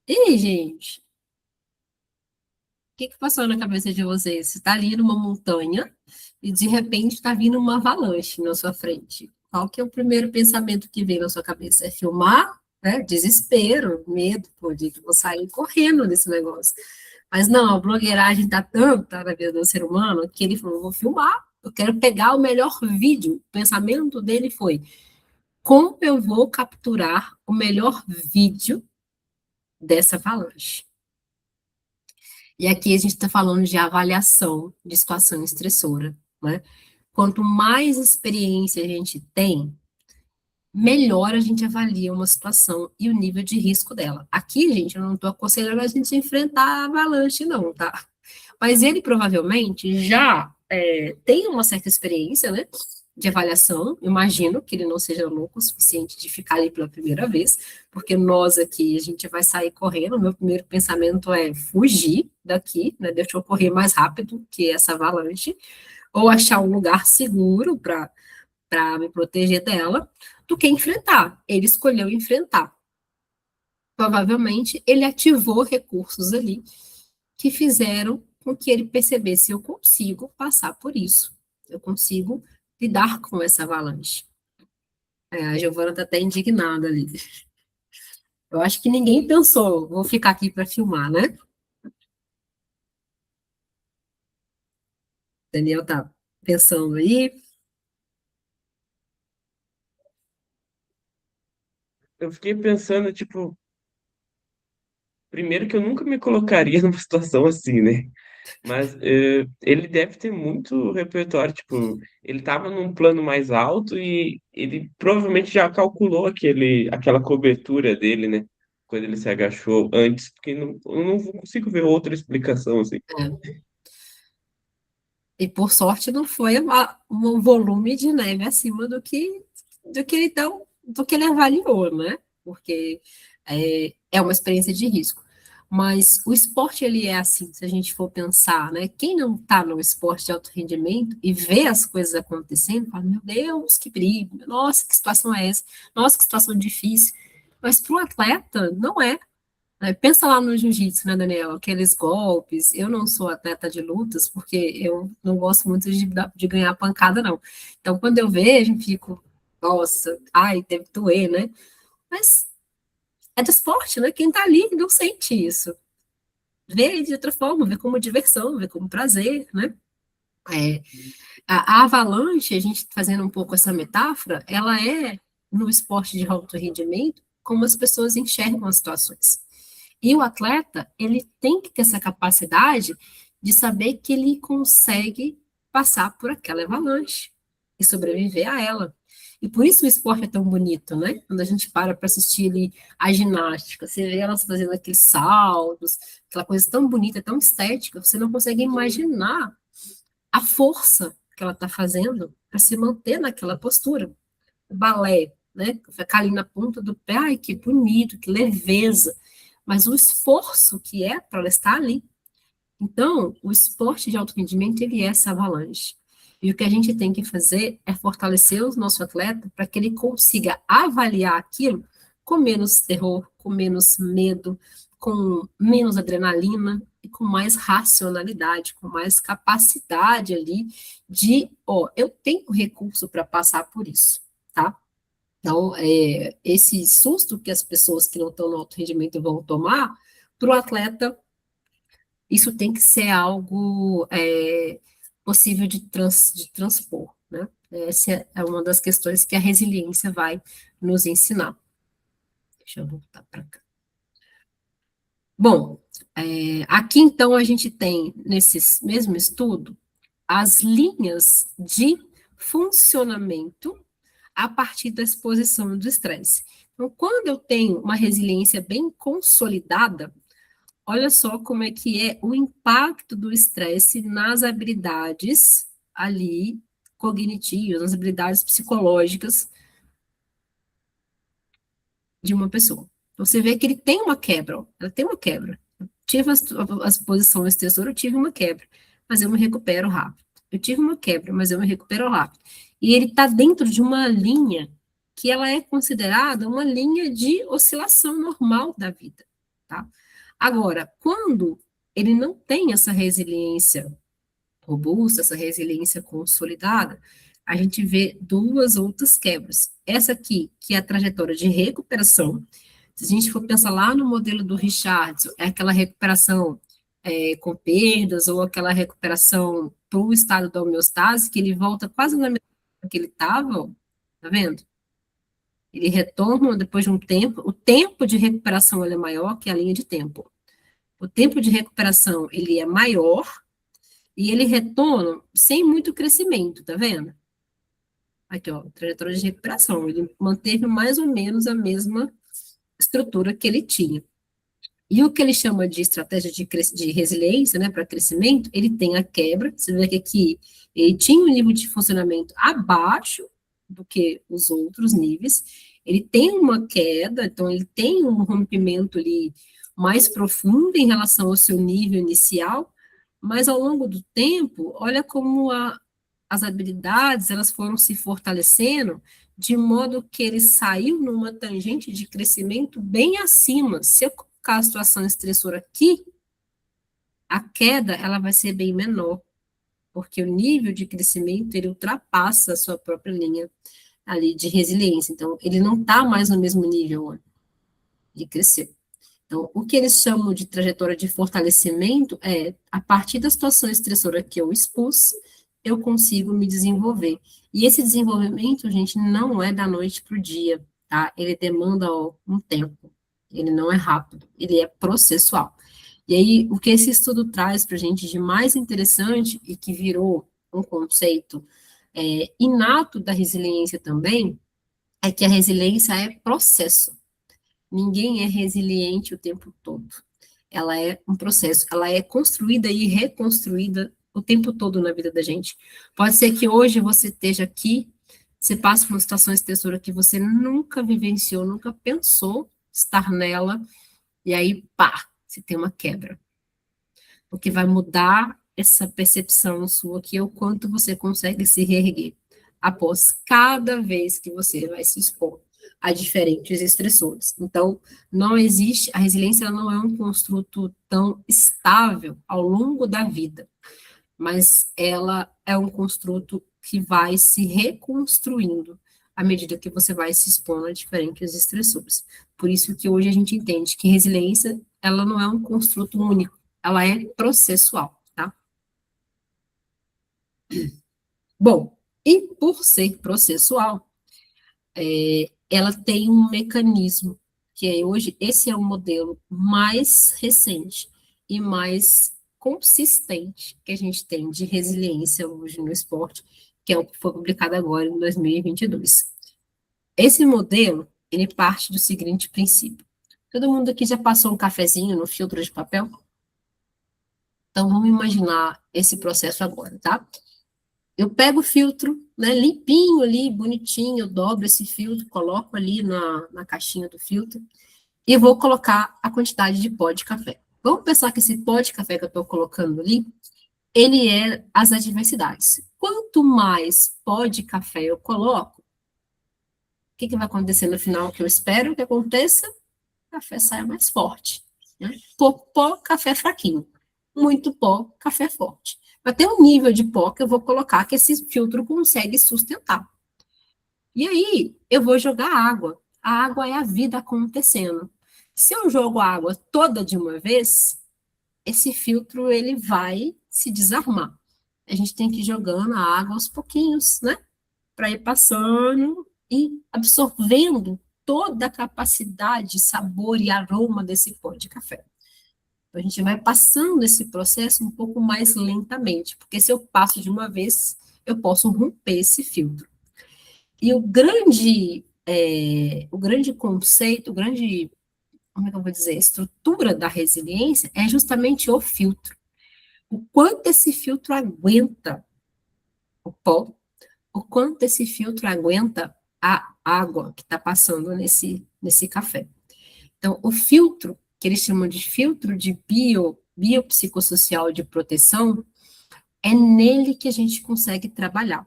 E, gente, o que passou na cabeça de vocês? Você está ali numa montanha e, de repente, está vindo uma avalanche na sua frente. Qual que é o primeiro pensamento que vem na sua cabeça? É filmar? Né? Desespero, medo, de que vou sair correndo desse negócio. Mas não, a blogueiragem tá tanta na vida do ser humano que ele falou, vou filmar, Eu quero pegar o melhor vídeo. O pensamento dele foi: como eu vou capturar o melhor vídeo dessa avalanche? E aqui a gente está falando de avaliação de situação estressora, né? Quanto mais experiência a gente tem, melhor a gente avalia uma situação e o nível de risco dela. Aqui, gente, eu não estou aconselhando a gente enfrentar a avalanche, não, tá? Mas ele provavelmente já tem uma certa experiência, né, de avaliação. Imagino que ele não seja louco o suficiente de ficar ali pela primeira vez, porque nós aqui, a gente vai sair correndo. Meu primeiro pensamento é fugir daqui, né, deixa eu correr mais rápido que essa avalanche, ou achar um lugar seguro para me proteger dela, do que enfrentar. Ele escolheu enfrentar. Provavelmente, ele ativou recursos ali que fizeram com que ele percebesse: eu consigo passar por isso, eu consigo lidar com essa avalanche. A Giovana está até indignada ali. Eu acho que ninguém pensou, vou ficar aqui para filmar, né? Daniel tá pensando aí. Eu fiquei pensando, tipo, primeiro que eu nunca me colocaria numa situação assim, né? Mas ele deve ter muito repertório, tipo, ele estava num plano mais alto e ele provavelmente já calculou aquela cobertura dele, né? Quando ele se agachou antes, porque eu não consigo ver outra explicação, assim. E por sorte não foi um volume de neve acima do que ele avaliou, né? Porque é uma experiência de risco. Mas o esporte, ele é assim, se a gente for pensar, né? Quem não está no esporte de alto rendimento e vê as coisas acontecendo, fala: meu Deus, que perigo, nossa, que situação é essa? Nossa, que situação difícil. Mas para o atleta, não é. Pensa lá no jiu-jitsu, né, Daniel? Aqueles golpes. Eu não sou atleta de lutas, porque eu não gosto muito de ganhar pancada, não. Então, quando eu vejo, fico: nossa, ai, deve doer, né? Mas é do esporte, né? Quem tá ali não sente isso. Vê de outra forma, vê como diversão, vê como prazer, né? A avalanche, a gente fazendo um pouco essa metáfora, ela é, no esporte de alto rendimento, como as pessoas enxergam as situações. E o atleta, ele tem que ter essa capacidade de saber que ele consegue passar por aquela avalanche e sobreviver a ela. E por isso o esporte é tão bonito, né? Quando a gente para assistir ali a ginástica, você vê elas fazendo aqueles saltos, aquela coisa tão bonita, tão estética, você não consegue imaginar a força que ela está fazendo para se manter naquela postura. O balé, né? Ficar ali na ponta do pé, ai, que bonito, que leveza. Mas o esforço que é para ela estar ali. Então, o esporte de alto rendimento, ele é essa avalanche. E o que a gente tem que fazer é fortalecer o nosso atleta para que ele consiga avaliar aquilo com menos terror, com menos medo, com menos adrenalina e com mais racionalidade, com mais capacidade ali de, eu tenho recurso para passar por isso, tá? Então, esse susto que as pessoas que não estão no alto rendimento vão tomar, para o atleta, isso tem que ser algo possível de transpor, né? Essa é uma das questões que a resiliência vai nos ensinar. Deixa eu voltar para cá. Bom, aqui então a gente tem, nesse mesmo estudo, as linhas de funcionamento a partir da exposição do estresse. Então, quando eu tenho uma resiliência bem consolidada, olha só como é que é o impacto do estresse nas habilidades ali cognitivas, nas habilidades psicológicas de uma pessoa. Então, você vê que ele tem uma quebra, ela tem uma quebra. Eu tive a exposição estressora, eu tive uma quebra, mas eu me recupero rápido. Eu tive uma quebra, mas eu me recupero rápido. E ele está dentro de uma linha que ela é considerada uma linha de oscilação normal da vida, tá? Agora, quando ele não tem essa resiliência robusta, essa resiliência consolidada, a gente vê duas outras quebras. Essa aqui, que é a trajetória de recuperação. Se a gente for pensar lá no modelo do Richardson, é aquela recuperação com perdas, ou aquela recuperação para o estado da homeostase, que ele volta quase na mesma que ele estava, tá vendo? Ele retorna depois de um tempo, o tempo de recuperação ele é maior que a linha de tempo. O tempo de recuperação ele é maior e ele retorna sem muito crescimento, tá vendo? Aqui, ó, trajetória de recuperação, ele manteve mais ou menos a mesma estrutura que ele tinha. E o que ele chama de estratégia de resiliência, né, para crescimento, ele tem a quebra, você vê que aqui ele tinha um nível de funcionamento abaixo do que os outros níveis, ele tem uma queda, então ele tem um rompimento ali mais profundo em relação ao seu nível inicial, mas ao longo do tempo, olha como as habilidades, elas foram se fortalecendo, de modo que ele saiu numa tangente de crescimento bem acima. Se eu colocar a situação estressora aqui, a queda, ela vai ser bem menor, porque o nível de crescimento, ele ultrapassa a sua própria linha ali de resiliência. Então, ele não está mais no mesmo nível de crescer. Então, o que eles chamam de trajetória de fortalecimento é, a partir da situação estressora que eu expus, eu consigo me desenvolver. E esse desenvolvimento, gente, não é da noite para o dia, tá? Ele demanda um tempo. Ele não é rápido, ele é processual. E aí, o que esse estudo traz para a gente de mais interessante, e que virou um conceito inato da resiliência também, é que a resiliência é processo. Ninguém é resiliente o tempo todo. Ela é um processo, ela é construída e reconstruída o tempo todo na vida da gente. Pode ser que hoje você esteja aqui, você passe por uma situação estressora que você nunca vivenciou, nunca pensou estar nela, e aí, pá, você tem uma quebra. O que vai mudar essa percepção sua aqui é o quanto você consegue se reerguer após cada vez que você vai se expor a diferentes estressores. Então, não existe, a resiliência ela não é um construto tão estável ao longo da vida, mas ela é um construto que vai se reconstruindo à medida que você vai se expondo a diferentes estressores. Por isso que hoje a gente entende que resiliência, ela não é um construto único, ela é processual, tá? Bom, e por ser processual, ela tem um mecanismo, que é hoje, esse é o modelo mais recente e mais consistente que a gente tem de resiliência hoje no esporte, que é o que foi publicado agora em 2022. Esse modelo, ele parte do seguinte princípio. Todo mundo aqui já passou um cafezinho no filtro de papel? Então, vamos imaginar esse processo agora, tá? Eu pego o filtro, né, limpinho ali, bonitinho, eu dobro esse filtro, coloco ali na caixinha do filtro e vou colocar a quantidade de pó de café. Vamos pensar que esse pó de café que eu estou colocando ali, ele é as adversidades. Quanto mais pó de café eu coloco, o que vai acontecer no final que eu espero que aconteça? O café saia mais forte. Né? Pó, café fraquinho. Muito pó, café forte. Vai ter um nível de pó que eu vou colocar que esse filtro consegue sustentar. E aí, eu vou jogar água. A água é a vida acontecendo. Se eu jogo a água toda de uma vez, esse filtro, ele vai se desarmar. A gente tem que ir jogando a água aos pouquinhos, né? Para ir passando e absorvendo toda a capacidade, sabor e aroma desse pó de café. A gente vai passando esse processo um pouco mais lentamente, porque se eu passo de uma vez, eu posso romper esse filtro. E o grande conceito, como é que eu vou dizer, estrutura da resiliência é justamente o filtro. O quanto esse filtro aguenta o pó, o quanto esse filtro aguenta a água que está passando nesse café. Então, o filtro, que eles chamam de filtro de biopsicossocial de proteção, é nele que a gente consegue trabalhar.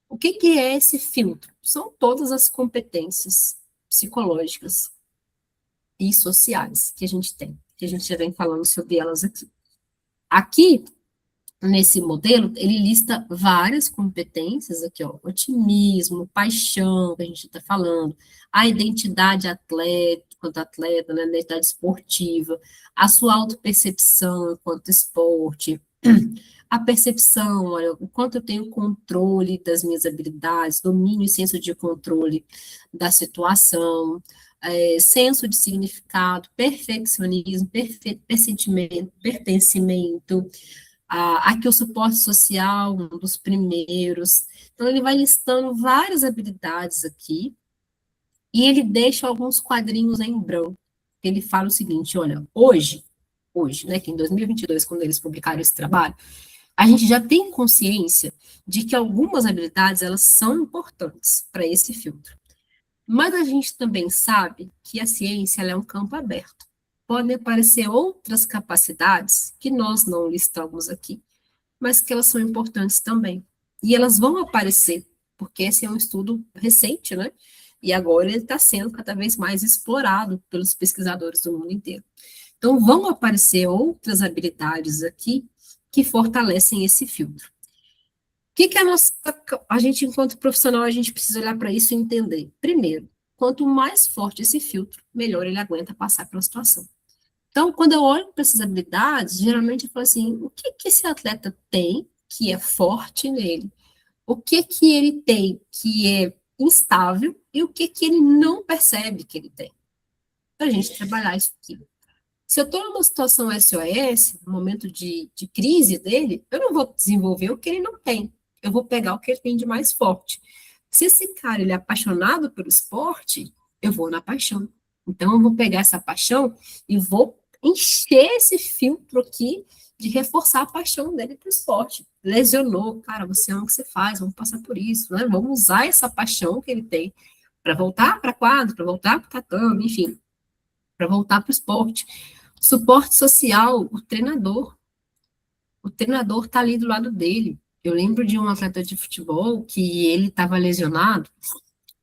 O que é esse filtro? São todas as competências psicológicas e sociais que a gente tem, que a gente já vem falando sobre elas aqui. Aqui, nesse modelo, ele lista várias competências aqui, ó, otimismo, paixão, que a gente está falando, a identidade atleta, quanto atleta, né, a identidade esportiva, a sua autopercepção enquanto esporte, a percepção, olha, o quanto eu tenho controle das minhas habilidades, domínio e senso de controle da situação, senso de significado, perfeccionismo, pertencimento, aqui o suporte social, um dos primeiros. Então, ele vai listando várias habilidades aqui, e ele deixa alguns quadrinhos em branco. Ele fala o seguinte, olha, hoje, né, que em 2022, quando eles publicaram esse trabalho, a gente já tem consciência de que algumas habilidades, elas são importantes para esse filtro. Mas a gente também sabe que a ciência, ela é um campo aberto. Podem aparecer outras capacidades que nós não listamos aqui, mas que elas são importantes também. E elas vão aparecer, porque esse é um estudo recente, né? E agora ele está sendo cada vez mais explorado pelos pesquisadores do mundo inteiro. Então, vão aparecer outras habilidades aqui que fortalecem esse filtro. O que a gente, enquanto profissional, a gente precisa olhar para isso e entender? Primeiro, quanto mais forte esse filtro, melhor ele aguenta passar pela situação. Então, quando eu olho para essas habilidades, geralmente eu falo assim, o que esse atleta tem que é forte nele? O que ele tem que é instável e o que ele não percebe que ele tem? Para a gente trabalhar isso aqui. Se eu estou numa situação SOS, no momento de crise dele, eu não vou desenvolver o que ele não tem. Eu vou pegar o que ele tem de mais forte. Se esse cara ele é apaixonado pelo esporte, eu vou na paixão. Então, eu vou pegar essa paixão e vou encher esse filtro aqui de reforçar a paixão dele para o esporte. Lesionou, cara, você ama o que você faz, vamos passar por isso, né? Vamos usar essa paixão que ele tem para voltar para a quadra, para voltar para o tatame, enfim, para voltar para o esporte. Suporte social, o treinador está ali do lado dele. Eu lembro de um atleta de futebol que ele estava lesionado,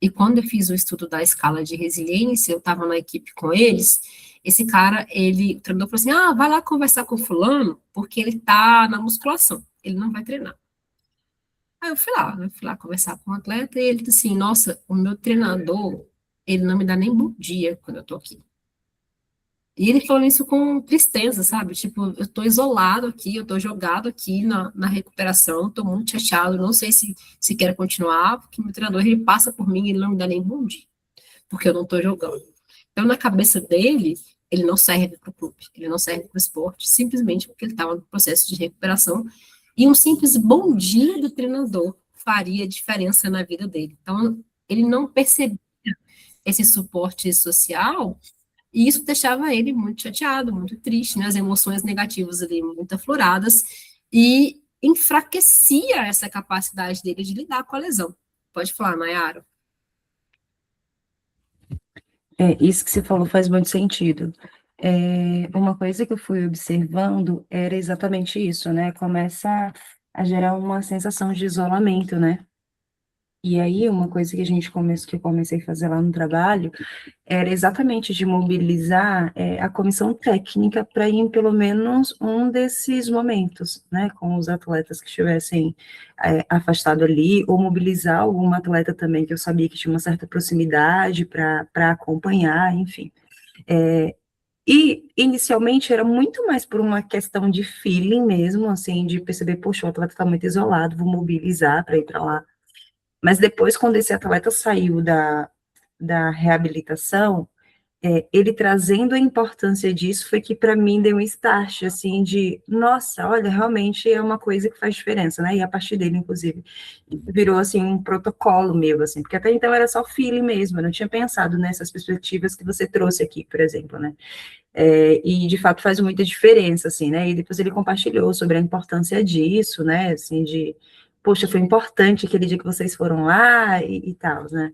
e quando eu fiz o estudo da escala de resiliência, eu estava na equipe com eles, esse cara, o treinador falou assim, vai lá conversar com o fulano, porque ele está na musculação, ele não vai treinar. Aí eu fui lá conversar com o atleta, e ele disse assim, nossa, o meu treinador, ele não me dá nem bom dia quando eu tô aqui. E ele falou isso com tristeza, sabe? Tipo, eu tô isolado aqui, eu tô jogado aqui na recuperação, tô muito chateado, não sei se quero continuar, porque meu treinador, ele passa por mim, ele não me dá nem bom dia, porque eu não tô jogando. Então, na cabeça dele, ele não serve pro clube, ele não serve pro esporte, simplesmente porque ele estava no processo de recuperação, e um simples bom dia do treinador faria diferença na vida dele. Então, ele não percebia esse suporte social, e isso deixava ele muito chateado, muito triste, né? As emoções negativas ali muito afloradas, e enfraquecia essa capacidade dele de lidar com a lesão. Pode falar, Nayara. Isso que você falou faz muito sentido. Uma coisa que eu fui observando era exatamente isso, né? Começa a gerar uma sensação de isolamento, né? E aí, uma coisa que que eu comecei a fazer lá no trabalho, era exatamente de mobilizar a comissão técnica para ir em pelo menos um desses momentos, né, com os atletas que estivessem afastados ali, ou mobilizar algum atleta também, que eu sabia que tinha uma certa proximidade para acompanhar, enfim. E, inicialmente, era muito mais por uma questão de feeling mesmo, assim, de perceber, poxa, o atleta está muito isolado, vou mobilizar para ir para lá. Mas depois, quando esse atleta saiu da reabilitação, ele trazendo a importância disso foi que para mim deu um start, assim, de, nossa, olha, realmente é uma coisa que faz diferença, né, e a partir dele, inclusive, virou, assim, um protocolo meu, assim, porque até então era só feeling mesmo, eu não tinha pensado nessas perspectivas que você trouxe aqui, por exemplo, né, e de fato faz muita diferença, assim, né, e depois ele compartilhou sobre a importância disso, né, assim, de, poxa, foi importante aquele dia que vocês foram lá e tal, né.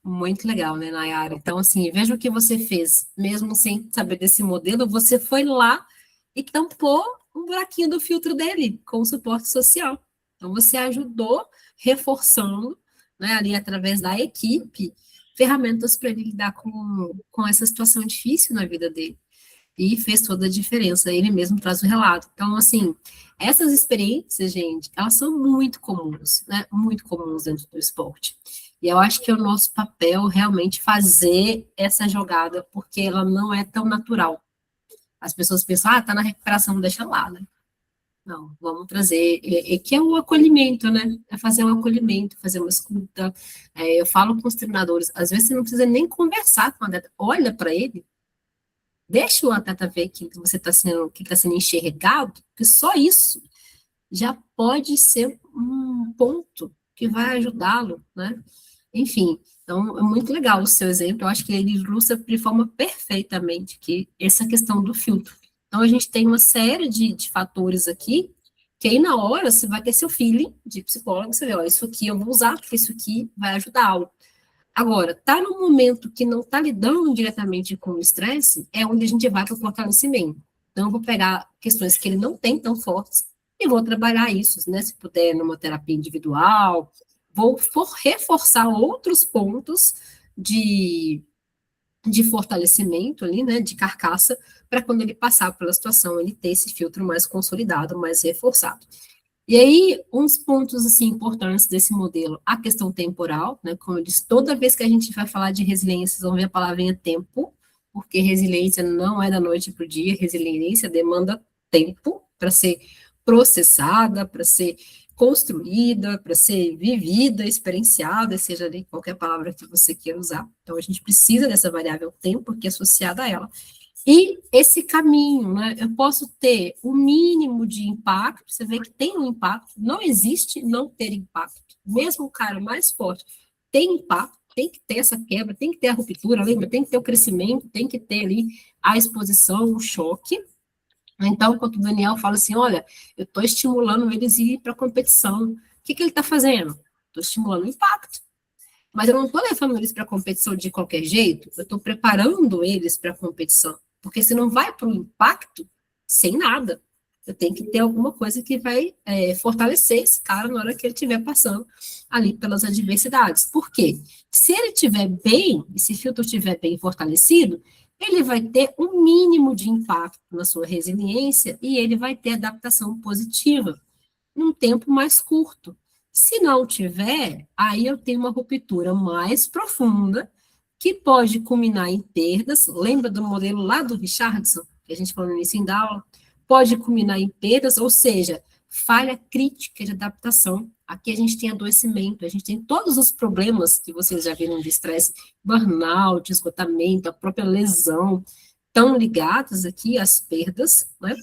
Muito legal, né, Nayara? Então, assim, veja o que você fez, mesmo sem saber desse modelo, você foi lá e tampou um buraquinho do filtro dele, com o suporte social. Então, você ajudou, reforçando, né, ali através da equipe, ferramentas para ele lidar com essa situação difícil na vida dele. e fez toda a diferença, ele mesmo traz o relato. Então, assim, essas experiências, gente, elas são muito comuns, né, muito comuns dentro do esporte. E eu acho que é o nosso papel realmente fazer essa jogada, porque ela não é tão natural. As pessoas pensam, tá na recuperação, deixa lá, né? Não, vamos trazer, que é o acolhimento, né? É fazer um acolhimento, fazer uma escuta. Eu falo com os treinadores, às vezes você não precisa nem conversar com o atleta, olha para ele, deixa o atleta ver que você está sendo, que está sendo enxergado, que só isso já pode ser um ponto que vai ajudá-lo, né? Enfim, então é muito legal o seu exemplo, eu acho que ele ilustra de forma perfeitamente que essa questão do filtro. Então, a gente tem uma série de fatores aqui, que aí na hora você vai ter seu feeling de psicólogo, você vê, ó, isso aqui eu vou usar, porque isso aqui vai ajudá-lo. Agora, tá num momento que não tá lidando diretamente com o estresse, é onde a gente vai para o fortalecimento. Então, eu vou pegar questões que ele não tem tão fortes e vou trabalhar isso, né, se puder, numa terapia individual, vou reforçar outros pontos de fortalecimento ali, né, de carcaça, para quando ele passar pela situação, ele ter esse filtro mais consolidado, mais reforçado. E aí, uns pontos, assim, importantes desse modelo, a questão temporal, né, como eu disse, toda vez que a gente vai falar de resiliência, vocês vão ver a palavrinha tempo, porque resiliência não é da noite para o dia, resiliência demanda tempo para ser processada, para ser construída, para ser vivida, experienciada, seja ali qualquer palavra que você queira usar. Então, a gente precisa dessa variável tempo, que é associada a ela. E esse caminho, né, eu posso ter o mínimo de impacto, você vê que tem um impacto, não existe não ter impacto. Mesmo o cara mais forte tem impacto, tem que ter essa quebra, tem que ter a ruptura, lembra? Tem que ter o crescimento, tem que ter ali a exposição, o choque. Então, quando o Daniel fala assim, olha, eu estou estimulando eles a ir para a competição, o que ele está fazendo? Estou estimulando o impacto. Mas eu não estou levando eles para a competição de qualquer jeito, eu estou preparando eles para a competição. Porque você não vai para o impacto sem nada. Você tem que ter alguma coisa que vai fortalecer esse cara na hora que ele estiver passando ali pelas adversidades. Por quê? Se ele estiver bem, esse filtro estiver bem fortalecido, ele vai ter um mínimo de impacto na sua resiliência e ele vai ter adaptação positiva num tempo mais curto. Se não tiver, aí eu tenho uma ruptura mais profunda, que pode culminar em perdas. Lembra do modelo lá do Richardson, que a gente falou no início da aula? Pode culminar em perdas, ou seja, falha crítica de adaptação. Aqui a gente tem adoecimento, a gente tem todos os problemas que vocês já viram de estresse, burnout, esgotamento, a própria lesão, estão ligados aqui às perdas, né?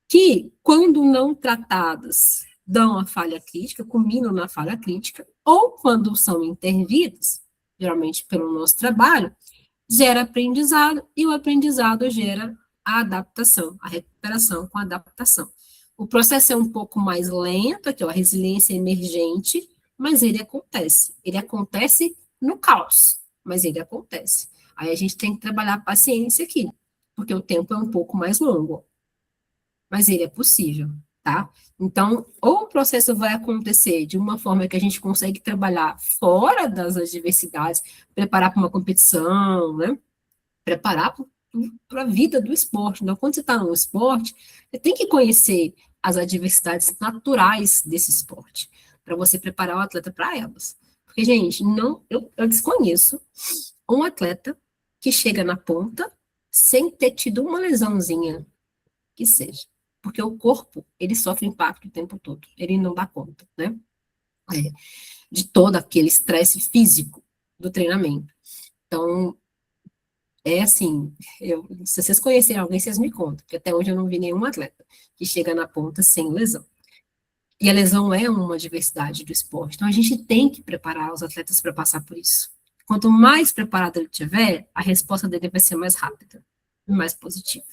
Que, quando não tratadas, dão a falha crítica, culminam na falha crítica, ou quando são intervidas, geralmente pelo nosso trabalho, gera aprendizado, e o aprendizado gera a adaptação, a recuperação com a adaptação. O processo é um pouco mais lento, aqui, ó, a resiliência emergente, mas ele acontece no caos, mas ele acontece. Aí a gente tem que trabalhar a paciência aqui, porque o tempo é um pouco mais longo, mas ele é possível, tá? Então, ou o processo vai acontecer de uma forma que a gente consegue trabalhar fora das adversidades, preparar para uma competição, né? Preparar para a vida do esporte. Então, quando você está no esporte, você tem que conhecer as adversidades naturais desse esporte, para você preparar o atleta para elas. Porque, gente, eu desconheço um atleta que chega na ponta sem ter tido uma lesãozinha que seja. Porque o corpo, ele sofre impacto o tempo todo, ele não dá conta, né? De todo aquele estresse físico do treinamento. Então, assim, se vocês conhecerem alguém, vocês me contam, porque até hoje eu não vi nenhum atleta que chega na ponta sem lesão. E a lesão é uma adversidade do esporte, então a gente tem que preparar os atletas para passar por isso. Quanto mais preparado ele tiver, a resposta dele vai ser mais rápida e mais positiva.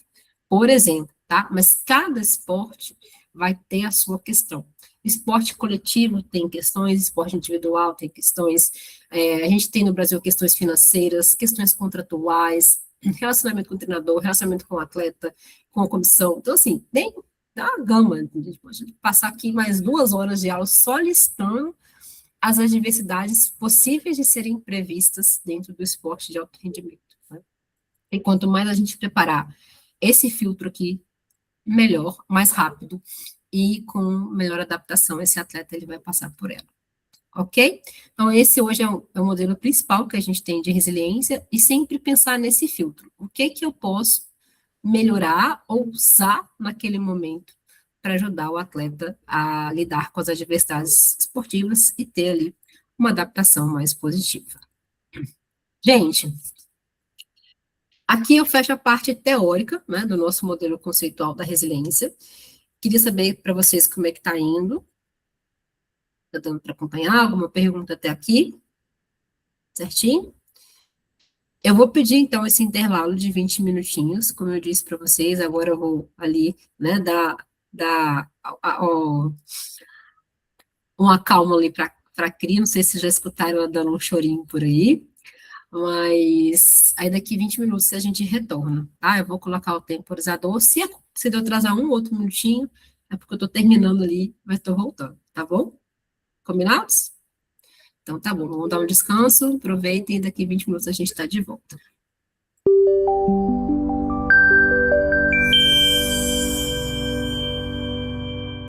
Por exemplo, tá? Mas cada esporte vai ter a sua questão. Esporte coletivo tem questões, esporte individual tem questões, a gente tem no Brasil questões financeiras, questões contratuais, relacionamento com o treinador, relacionamento com o atleta, com a comissão. Então, assim, tem uma gama. A gente pode passar aqui mais 2 horas de aula só listando as adversidades possíveis de serem previstas dentro do esporte de alto rendimento. Né? E quanto mais a gente preparar esse filtro aqui melhor, mais rápido e com melhor adaptação, esse atleta ele vai passar por ela. Ok? Então, esse hoje é o modelo principal que a gente tem de resiliência e sempre pensar nesse filtro. O que eu posso melhorar ou usar naquele momento para ajudar o atleta a lidar com as adversidades esportivas e ter ali uma adaptação mais positiva. Gente, aqui eu fecho a parte teórica, né, do nosso modelo conceitual da resiliência. Queria saber para vocês como é que está indo. Está dando para acompanhar? Alguma pergunta até aqui? Certinho? Eu vou pedir, então, esse intervalo de 20 minutinhos, como eu disse para vocês, agora eu vou ali, né, dar uma calma ali para a Cri, não sei se já escutaram ela dando um chorinho por aí, mas aí daqui 20 minutos a gente retorna, tá? Eu vou colocar o temporizador, se eu atrasar um ou outro minutinho, é porque eu estou terminando ali, mas estou voltando, tá bom? Combinados? Então tá bom, vamos dar um descanso, aproveitem e daqui 20 minutos a gente está de volta.